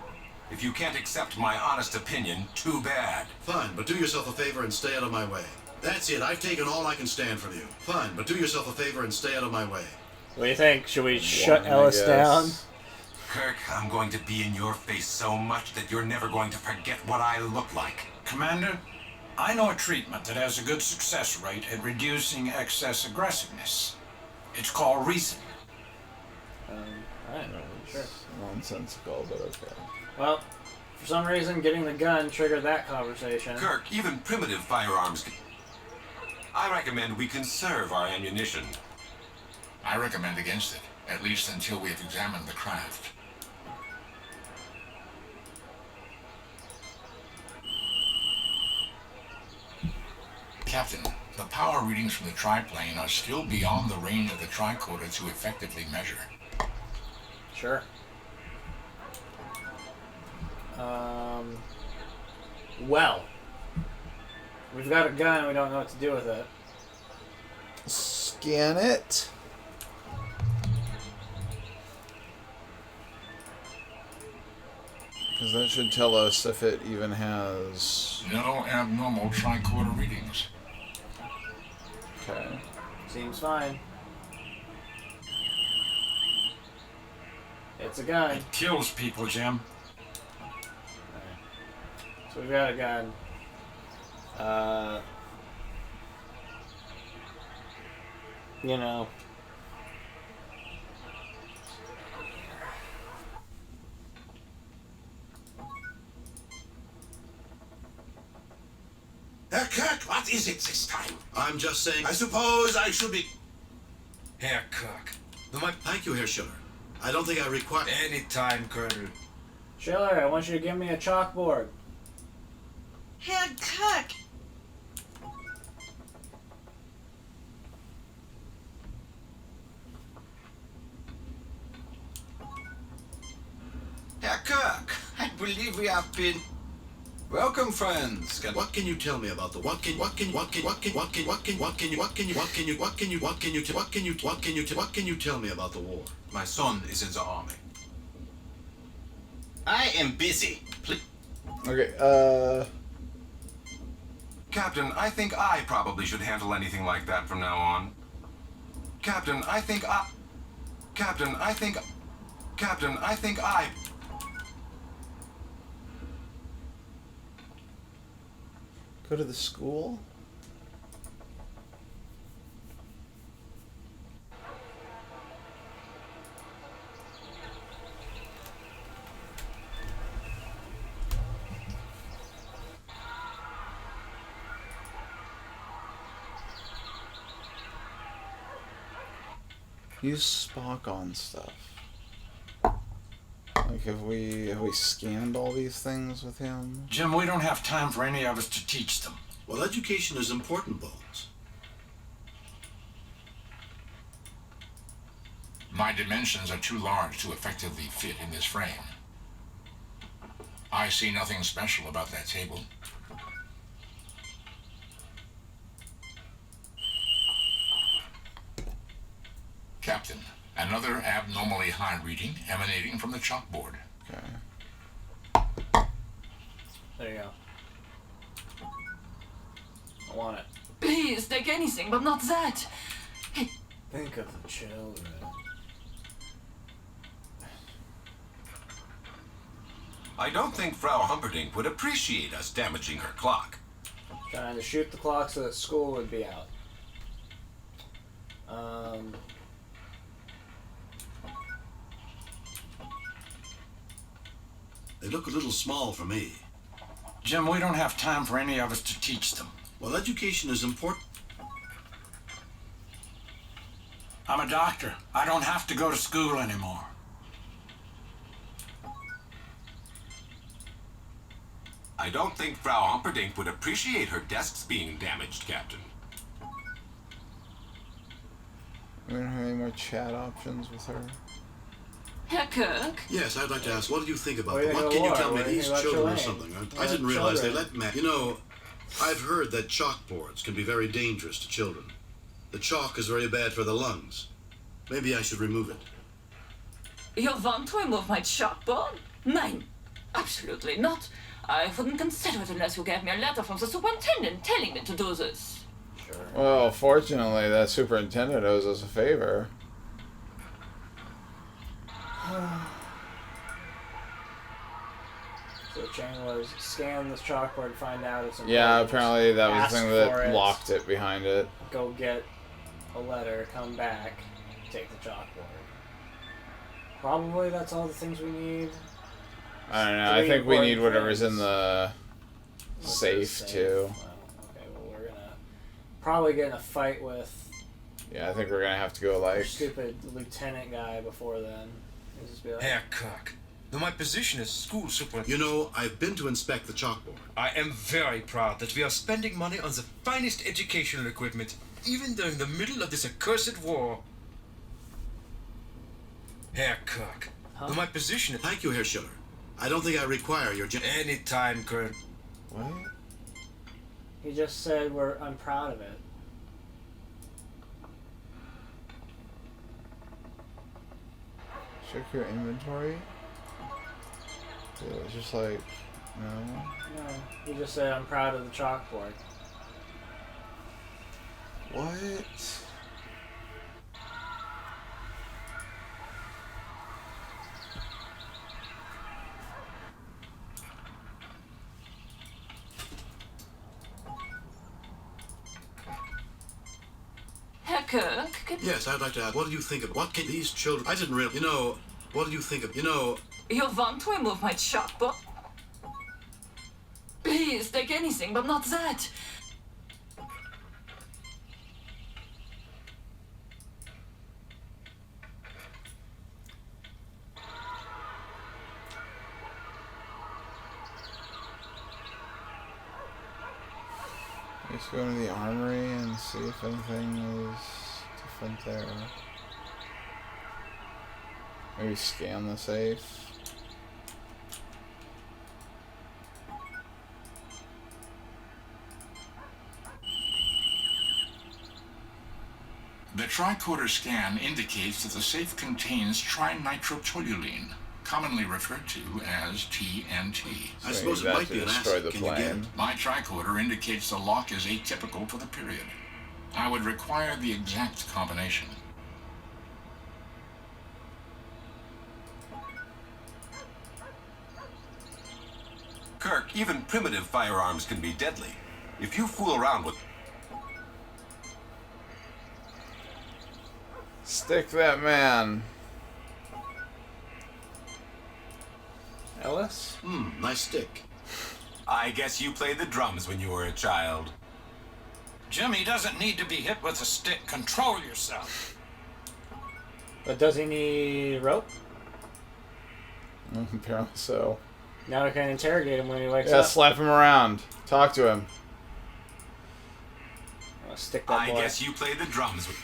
If you can't accept my honest opinion, too bad.
Fine, but do yourself a favor and stay out of my way. That's it. I've taken all I can stand from you. Fine, but do yourself a favor and stay out of my way.
What do you think? Should we shut Ellis down?
Kirk, I'm going to be in your face so much that you're never going to forget what I look like.
Commander, I know a treatment that has a good success rate at reducing excess aggressiveness. It's called reason.
Alright, sure.
Nonsensical, but okay.
Well, for some reason, getting the gun triggered that conversation.
Kirk, even primitive firearms can... I recommend we conserve our ammunition.
I recommend against it, at least until we have examined the craft. Captain, the power readings from the triplane are still beyond the range of the tricorder to effectively measure.
Sure. Well, we've got a gun and we don't know what to do with it.
Scan it. Because that should tell us if it even has...
No abnormal tricorder readings.
Okay.
Seems fine. It's a gun.
It kills people, Jim.
So we've got a gun. You know.
Kirk, what is it this time?
I'm just saying...
I suppose I should be...
Herr Kirk.
Thank you, Herr Schiller. I don't think I require...
Any time, Colonel.
Schiller, I want you to give me a chalkboard.
Herr Kirk!
Herr Kirk, I believe we have been...
Welcome, friends.
What can you tell me about the what can you tell me about the war?
My son is in the army.
I am busy. Please.
Okay,
Captain, I think I probably should handle anything like that from now on. Captain, I think I...
go to the school? Use Spock on stuff. Like, have we scanned all these things with him?
Jim, we don't have time for any of us to teach them.
Well, education is important, Bones.
My dimensions are too large to effectively fit in this frame. I see nothing special about that table. Captain, another abnormally high reading emanating from the chalkboard.
Okay.
There you go. I want it.
Please, take anything, but not that.
Think of the children.
I don't think Frau Humperdinck would appreciate us damaging her clock.
Trying to shoot the clock so that school would be out.
They look a little small for me.
Jim, we don't have time for any of us to teach them.
Well, education is important.
I'm a doctor. I don't have to go to school anymore.
I don't think Frau Humperdinck would appreciate her desks being damaged, Captain.
We don't have any more chat options with her.
Herr Kirk?
Yes, I'd like to ask, what do you think about
What
them?
do you
What
think
can you
of
tell
war?
me?
What do you
These
think about
children or
Chilean?
something. I didn't realize they
Children.
let You know, I've heard that chalkboards can be very dangerous to children. The chalk is very bad for the lungs. Maybe I should remove it.
You want to remove my chalkboard? Nein, absolutely not. I wouldn't consider it unless you gave me a letter from the superintendent telling me to do this.
Sure.
Well, fortunately, that superintendent owes us a favor.
So the chain was scan this chalkboard, find out it's important.
Yeah, apparently that was
Ask
the thing
for
that
it,
locked it behind it.
Go get a letter, come back, take the chalkboard. Probably that's all the things we need.
I don't know. I think we need whatever's in the safe too.
Okay, well we're gonna probably get in a fight with
Yeah, I think we're gonna have to go like.
stupid lieutenant guy before then. He'll just be like,
Herr Kirk, though my position as school superintendent...
You know, I've been to inspect the chalkboard.
I am very proud that we are spending money on the finest educational equipment, even during the middle of this accursed war. Herr Kirk, though my position...
Thank you, Herr Schiller. I don't think I require your...
Anytime, Kirk.
What?
He just said I'm proud of it.
Check your inventory. It was just like, no.
No, he just said I'm proud of the chalkboard.
What?
Herr Kirk?
Yes, I'd like to ask, what do you think of... What can these children... I didn't really... You know, what do you think of... You know...
You want to remove my chalkboard? Please, take anything, but not that.
Let's go into the armory and see if anything is different there. Maybe scan the safe.
The tricorder scan indicates that the safe contains trinitrotoluene, commonly referred to as TNT.
I suppose it might be an acid. Can you get it?
My tricorder indicates the lock is atypical for the period. I would require the exact combination.
Kirk, even primitive firearms can be deadly. If you fool around with...
Stick that man.
Ellis?
Nice stick.
I guess you played the drums when you were a child.
Jimmy doesn't need to be hit with a stick. Control yourself.
But does he need rope?
Apparently so.
Now we can interrogate him when he wakes
Yeah,
up.
slap him around. Talk to him.
I'll stick that boy.
I guess you played the drums with...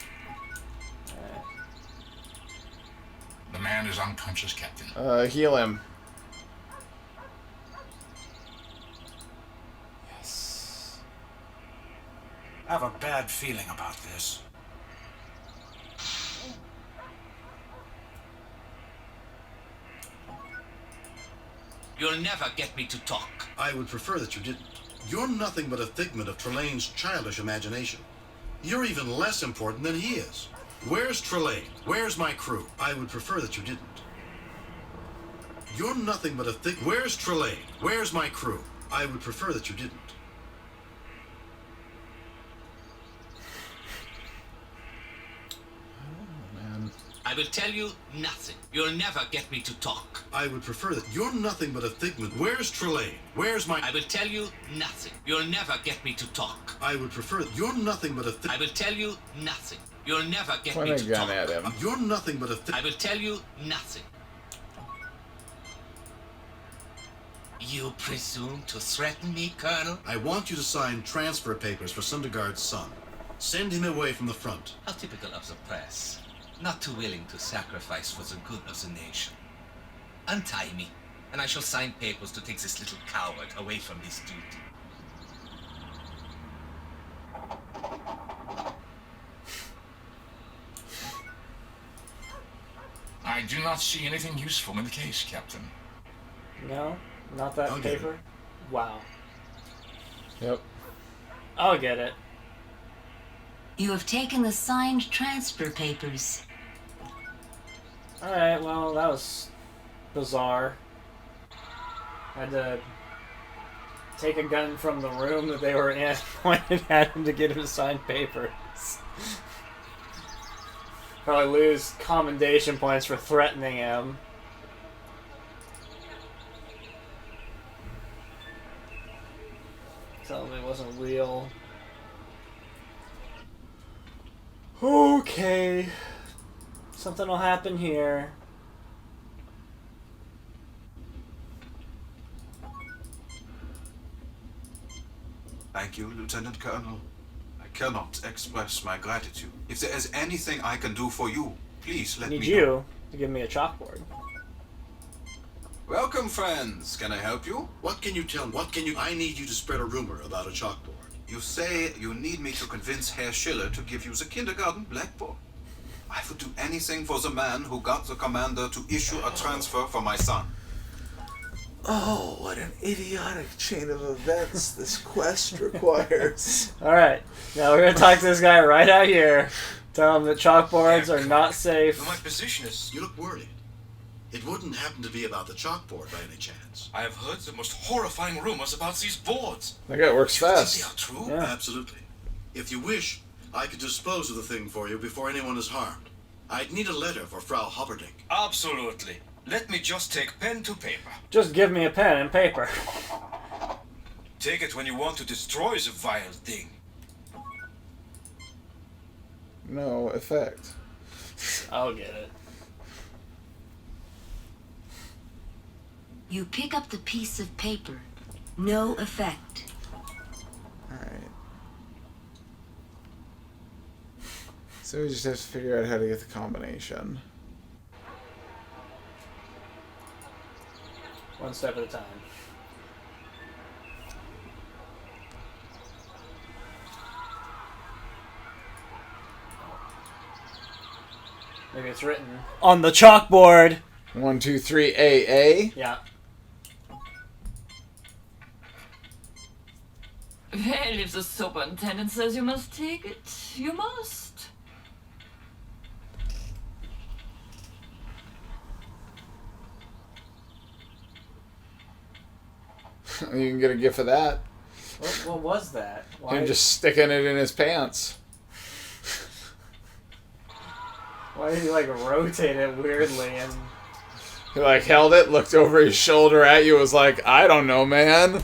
The man is unconscious, Captain.
Heal him.
I have a bad feeling about this.
You'll never get me to talk.
I would prefer that you didn't. You're nothing but a figment of Trelane's childish imagination. You're even less important than he is. Where's Trelane? Where's my crew? I would prefer that you didn't. You're nothing but a Where's Trelane? Where's my crew? I would prefer that you didn't.
I will tell you nothing. You'll never get me to talk.
I would prefer that you're nothing but a figment. Where's Trelane? Where's my...
I will tell you nothing. You'll never get me to talk.
I would prefer that you're nothing but a
I will tell you nothing. You'll never get
Point
me
a
to
gun
talk.
at him.
You're nothing but a
I will tell you nothing. You presume to threaten me, Colonel?
I want you to sign transfer papers for Sundergaard's son. Send him away from the front.
How typical of the press. Not too willing to sacrifice for the good of the nation. Untie me, and I shall sign papers to take this little coward away from his duty.
I do not see anything useful in the case, Captain.
No? Not that
I'll get
paper? Wow.
Yep.
I'll get it.
You have taken the signed transfer papers.
Alright, well, that was bizarre. I had to take a gun from the room that they were in, pointed at him to get him to sign papers. Probably lose commendation points for threatening him. Tell him it wasn't real. Okay. Something will happen here.
Thank you, Lieutenant Colonel. I cannot express my gratitude. If there is anything I can do for you, please let me know.
Need you to give me a chalkboard.
Welcome, friends. Can I help you?
What can you tell me? I need you to spread a rumor about a chalkboard.
You say you need me to convince Herr Schiller to give you the kindergarten blackboard. I would do anything for the man who got the commander to issue a transfer for my son.
Oh, what an idiotic chain of events this quest requires.
Alright, now we're gonna talk to this guy right out here. Tell him that chalkboards are not safe.
My position is...
You look worried. It wouldn't happen to be about the chalkboard by any chance.
I have heard the most horrifying rumors about these boards.
That guy works
They
fast.
are true?
Yeah.
Absolutely. If you wish, I could dispose of the thing for you before anyone is harmed. I'd need a letter for Frau Hopperdink.
Absolutely. Let me just take pen to paper.
Just give me a pen and paper.
Take it when you want to destroy the vile thing.
No effect.
I'll get it.
You pick up the piece of paper. No effect.
Alright. So we just have to figure out how to get the combination.
One step at a time. Maybe it's written on the chalkboard.
1, 2, 3, AA.
Yeah.
Well, if the superintendent says you must take it, you must.
You can get a gift of that.
What was that? Why?
Him just sticking it in his pants.
Why did he like rotate it weirdly and?
He like held it, looked over his shoulder at you, was like, I don't know, man.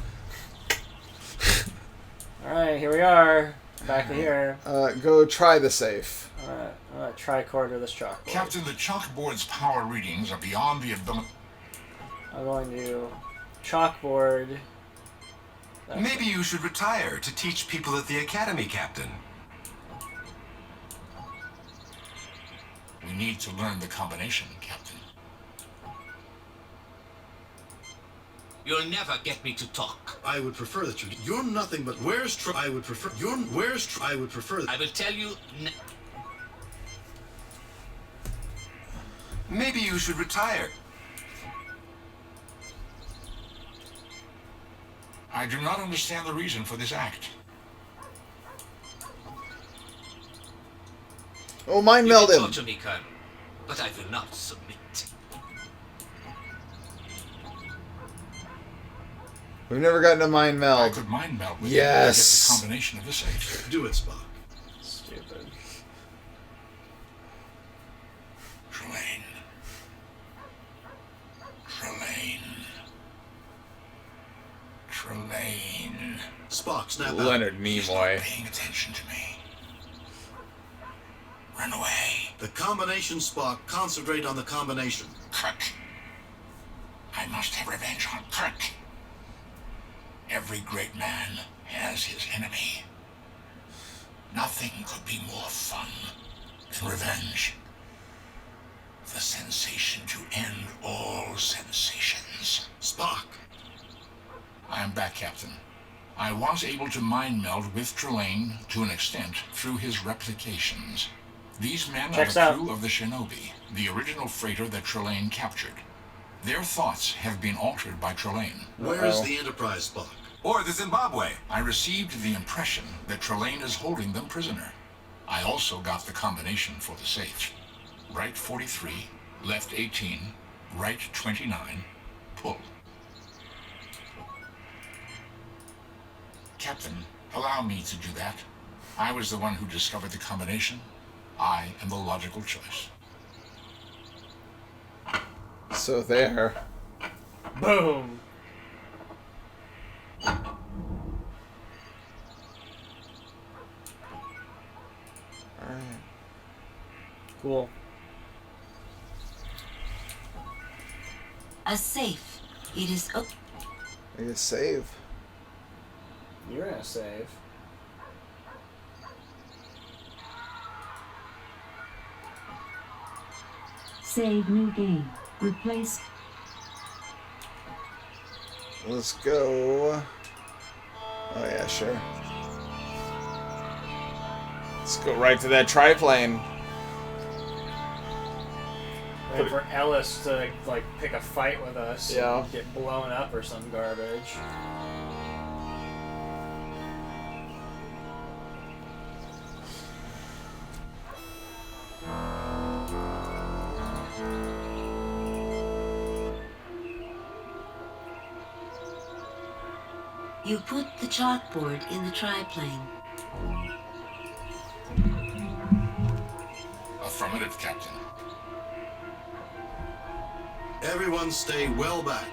Alright, here we are. Back to here.
Go try the safe.
Alright, I'm gonna tricorder this chalkboard.
Captain, the chalkboard's power readings are beyond the ability.
I'm going to chalkboard.
Maybe you should retire to teach people at the academy, Captain.
We need to learn the combination, Captain.
You'll never get me to talk.
I would prefer that you're nothing but where's I would prefer I would prefer
I will tell you.
Maybe you should retire.
I do not understand the reason for this act.
Oh, mind
You
meld
can
him.
torture me, Colonel, but I will not submit.
We've never gotten a mind
I
meld.
could mind meld with
Yes.
you to get the combination of the safe.
Do it, Spock.
Stupid.
Trelane.
Spock, snap out.
Leonard Nimoy.
Paying attention to me. Run away.
The combination, Spock. Concentrate on the combination.
Kirk. I must have revenge on Kirk. Every great man has his enemy. Nothing could be more fun than revenge. The sensation to end all sensations.
Spock.
I am back, Captain. I was able to mind meld with Trelane to an extent through his replications. These men
Checks
are the
out.
crew of the Shinobi, the original freighter that Trelane captured. Their thoughts have been altered by Trelane.
Where is the Enterprise, Spock?
Or the Zimbabwe.
I received the impression that Trelane is holding them prisoner. I also got the combination for the safe. Right 43, left 18, right 29, pull. Captain, allow me to do that. I was the one who discovered the combination. I am the logical choice.
So there.
Boom.
Alright.
Cool.
A safe. It is.
I guess save.
You're gonna save.
Save new game. Replace.
Let's go. Oh yeah, sure. Let's go right to that triplane.
Wait for Ellis to like pick a fight with us.
Yeah.
And get blown up or some garbage.
You put the chalkboard in the triplane.
Affirmative, Captain.
Everyone stay well back.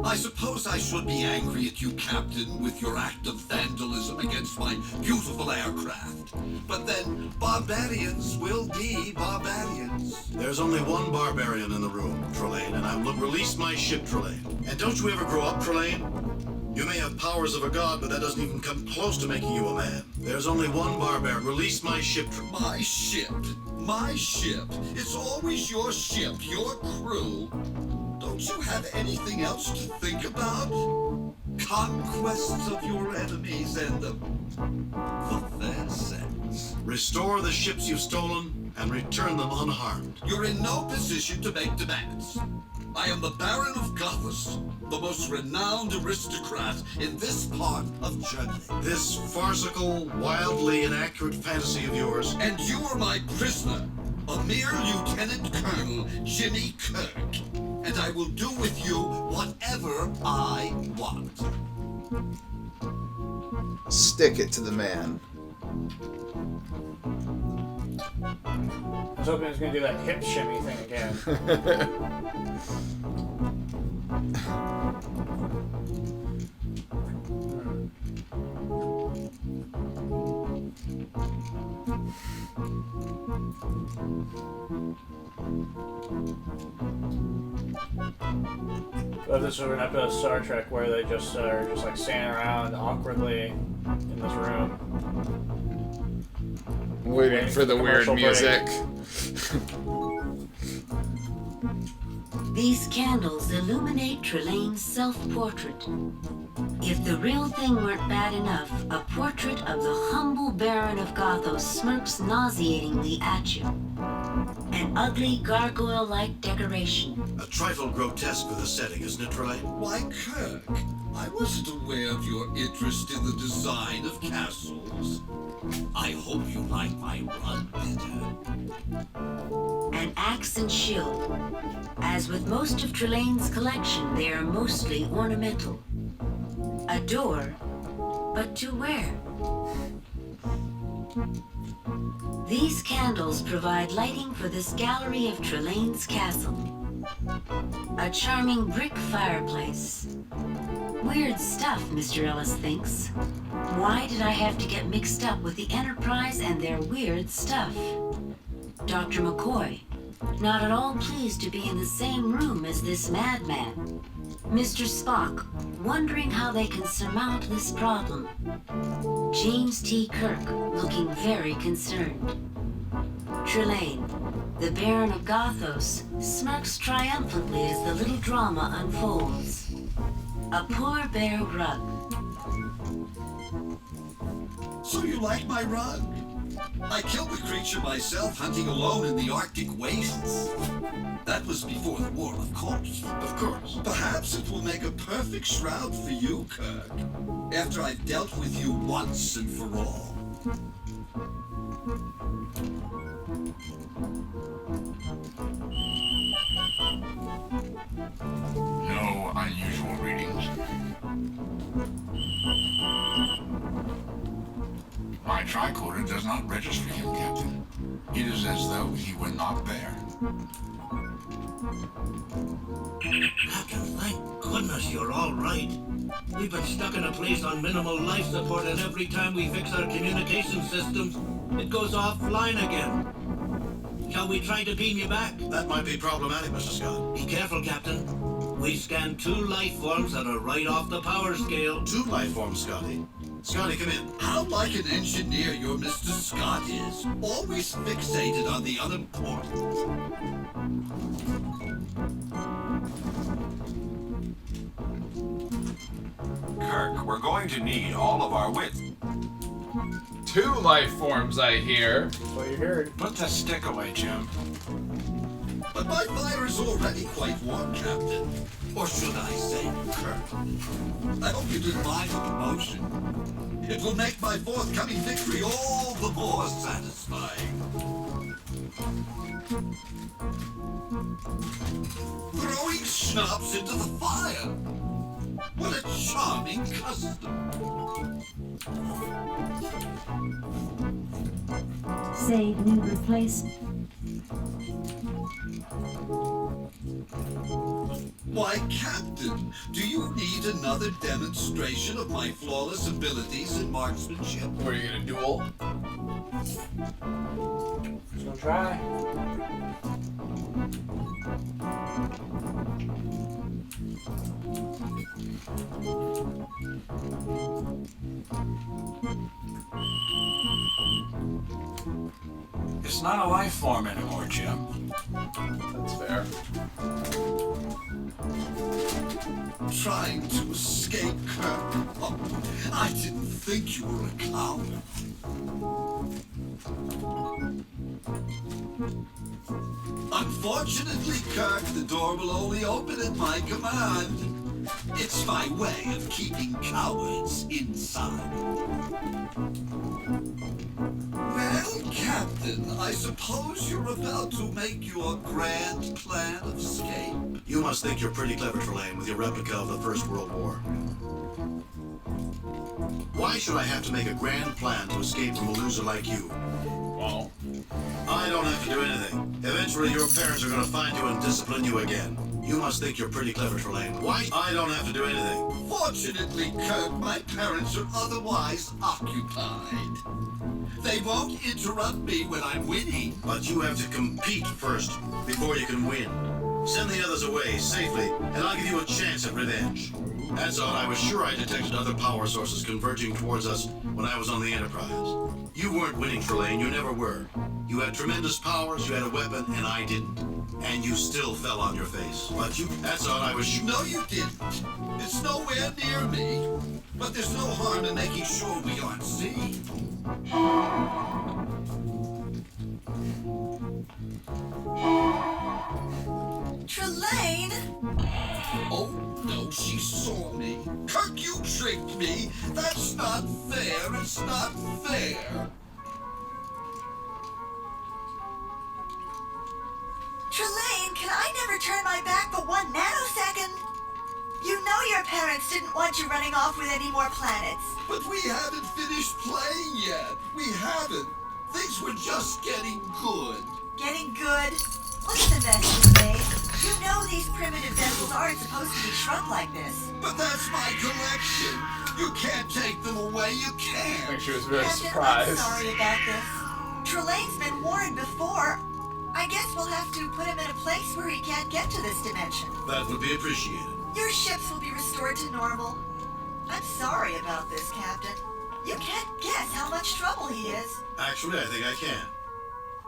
I suppose I should be angry at you, Captain, with your act of vandalism against my beautiful aircraft. But then, barbarians will be barbarians.
There's only one barbarian in the room, Trelane, and I will release my ship, Trelane. And don't you ever grow up, Trelane? You may have powers of a god, but that doesn't even come close to making you a man. There's only one barbarian. Release my ship, Trelane.
My ship. My ship. It's always your ship, your crew. Don't Don't you have anything else to think about? Conquests of your enemies and for their sakes.
Restore the ships you've stolen and return them unharmed.
You're in no position to make demands. I am the Baron of Gothos, the most renowned aristocrat in this part of Germany.
This farcical, wildly inaccurate fantasy of yours.
And you are my prisoner, a mere Lieutenant Colonel Jimmy Kirk. And I will do with you whatever I want.
Stick it to the man.
I was hoping it was going to do that hip shimmy thing again. But this is an episode of Star Trek where they just are just like standing around awkwardly in this room.
Waiting for the weird music.
These candles illuminate Trelane's self-portrait. If the real thing weren't bad enough, a portrait of the humble Baron of Gothos smirks nauseatingly at you. An ugly gargoyle-like decoration.
A trifle grotesque for the setting, isn't it, Trelane?
Why, Kirk, I wasn't aware of your interest in the design of castles. I hope you like my rug better.
An axe and shield. As with most of Trelane's collection, they are mostly ornamental. A door, but to where? These candles provide lighting for this gallery of Trelane's castle. A charming brick fireplace. Weird stuff, Mr. Ellis thinks. Why did I have to get mixed up with the Enterprise and their weird stuff? Dr. McCoy, not at all pleased to be in the same room as this madman. Mr. Spock, wondering how they can surmount this problem. James T. Kirk, looking very concerned. Trelane, the Baron of Gothos, smirks triumphantly as the little drama unfolds. A poor bear rug.
So you like my rug? I killed the creature myself hunting alone in the Arctic wastes. That was before the war, of course.
Of course.
Perhaps it will make a perfect shroud for you, Kirk, after I've dealt with you once and for all.
No unusual readings. My tricorder does not register him, Captain. It is as though he were not there.
Captain, thank goodness you're all right. We've been stuck in a place on minimal life support, and every time we fix our communication systems, it goes offline again. Shall we try to beam you back?
That might be problematic, Mr. Scott.
Be careful, Captain. We scanned 2 life forms that are right off the power scale.
2 life forms, Scotty. Scotty, come in.
How like an engineer your Mr. Scott is. Always fixated on the unimportant.
Kirk, we're going to need all of our wits.
2 life forms, I hear.
That's what you heard.
Put the stick away, Jim.
But my fire is already quite warm, Captain. Or should I say, Kirk? I hope you didn't mind the promotion. It will make my forthcoming victory all the more satisfying. Throwing schnapps into the fire. What a charming custom.
Save new replace.
Why, Captain, do you need another demonstration of my flawless abilities in marksmanship?
Were you gonna duel?
Just gonna try.
It's not a life form anymore, Jim.
That's fair.
Trying to escape, Kirk. Oh, I didn't think you were a coward. Unfortunately, Kirk, the door will only open at my command. It's my way of keeping cowards inside. Well, Captain, I suppose you're about to make your grand plan of escape.
You must think you're pretty clever, Trelane, with your replica of the First World War. Why should I have to make a grand plan to escape from a loser like you?
Well,
I don't have to do anything. Eventually, your parents are going to find you and discipline you again. You must think you're pretty clever, Trelane. Why? I don't have to do anything.
Fortunately, Kirk, my parents are otherwise occupied. They won't interrupt me when I'm winning.
But you have to compete first, before you can win. Send the others away safely, and I'll give you a chance at revenge. That's all. I was sure I detected other power sources converging towards us when I was on the Enterprise. You weren't winning, Trelane. You never were. You had tremendous powers, you had a weapon, and I didn't. And you still fell on your face. But you... That's all I was sure...
No, you didn't. It's nowhere near me. But there's no harm in making sure we aren't seen.
Trelane!
Oh, no, she saw me. Kirk, you tricked me. That's not fair. It's not fair.
Trelane, can I never turn my back for 1 nanosecond? You know your parents didn't want you running off with any more planets.
But we haven't finished playing yet. We haven't. Things were just getting good.
Getting good? Look at the mess you made. You know these primitive vessels aren't supposed to be shrunk like this.
But that's my collection. You can't take them away. You
I
can't.
think she was very
Captain,
surprised.
I'm sorry about this. Trelane's been warned before. I guess we'll have to put him in a place where he can't get to this dimension.
That would be appreciated.
Your ships will be restored to normal. I'm sorry about this, Captain. You can't guess how much trouble he is.
Actually, I think I can.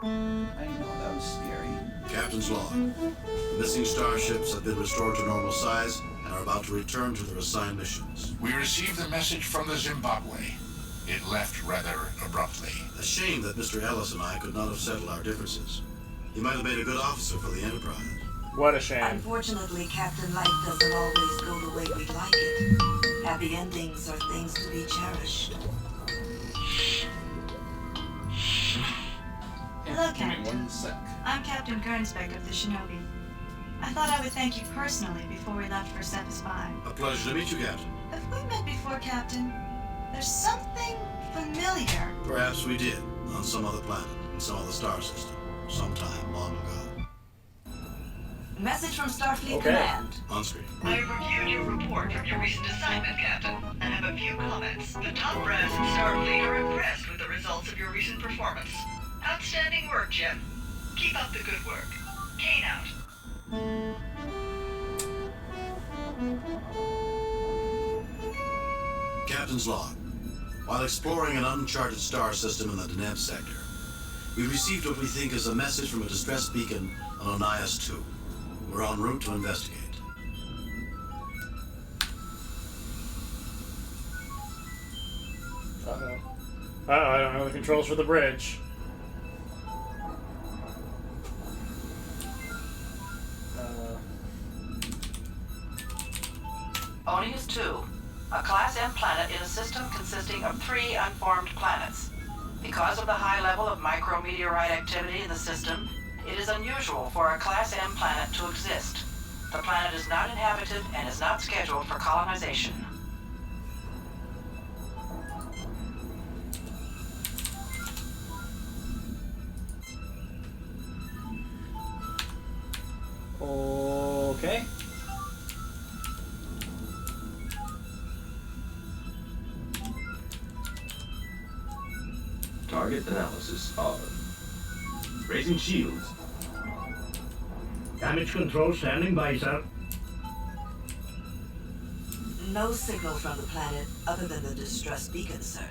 I know, that was scary.
Captain's log. The missing starships have been restored to normal size and are about to return to their assigned missions.
We received a message from the Zimbabwe. It left rather abruptly.
A shame that Mr. Ellis and I could not have settled our differences. He might have made a good officer for the Enterprise.
What a shame.
Unfortunately, Captain, life doesn't always go the way we'd like it. Happy endings are things to be cherished.
Hello,
Give me
Captain.
1 sec.
I'm Captain Gernsbeck of the Shinobi. I thought I would thank you personally before we left for Cephas 5.
A pleasure to meet you, Captain.
Have we met before, Captain? There's something familiar.
Perhaps we did, on some other planet, in some other star system, sometime long ago.
Message from Starfleet
Okay.
Command.
On screen.
I have reviewed your report from your recent assignment, Captain, and have a few comments. The top brass in Starfleet are impressed with the results of your recent performance. Outstanding work, Jim. Keep up the good work. Kane out.
Captain's log. While exploring an uncharted star system in the Deneb sector, we received what we think is a message from a distress beacon on Onias 2. We're en route to investigate.
Uh-oh, I don't know the controls for the bridge.
Onias 2, a Class M planet in a system consisting of 3 unformed planets. Because of the high level of micrometeorite activity in the system, it is unusual for a Class M planet to exist. The planet is not inhabited and is not scheduled for colonization.
Okay.
Target analysis on. Raising shields.
Damage control standing by, sir.
No signal from the planet other than the distress beacon, sir.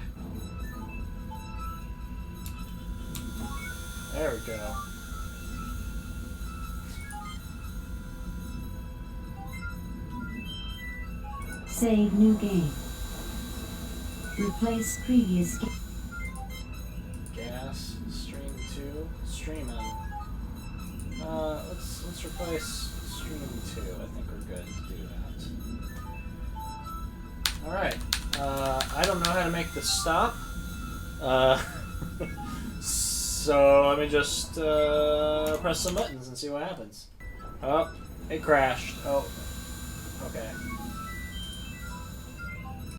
There we go.
Save new game. Replace previous game.
Gas, stream 2, streaming. Let's replace stream 2. I think we're good to do that. Alright. I don't know how to make this stop. So let me just press some buttons and see what happens. Oh, it crashed. Oh, okay.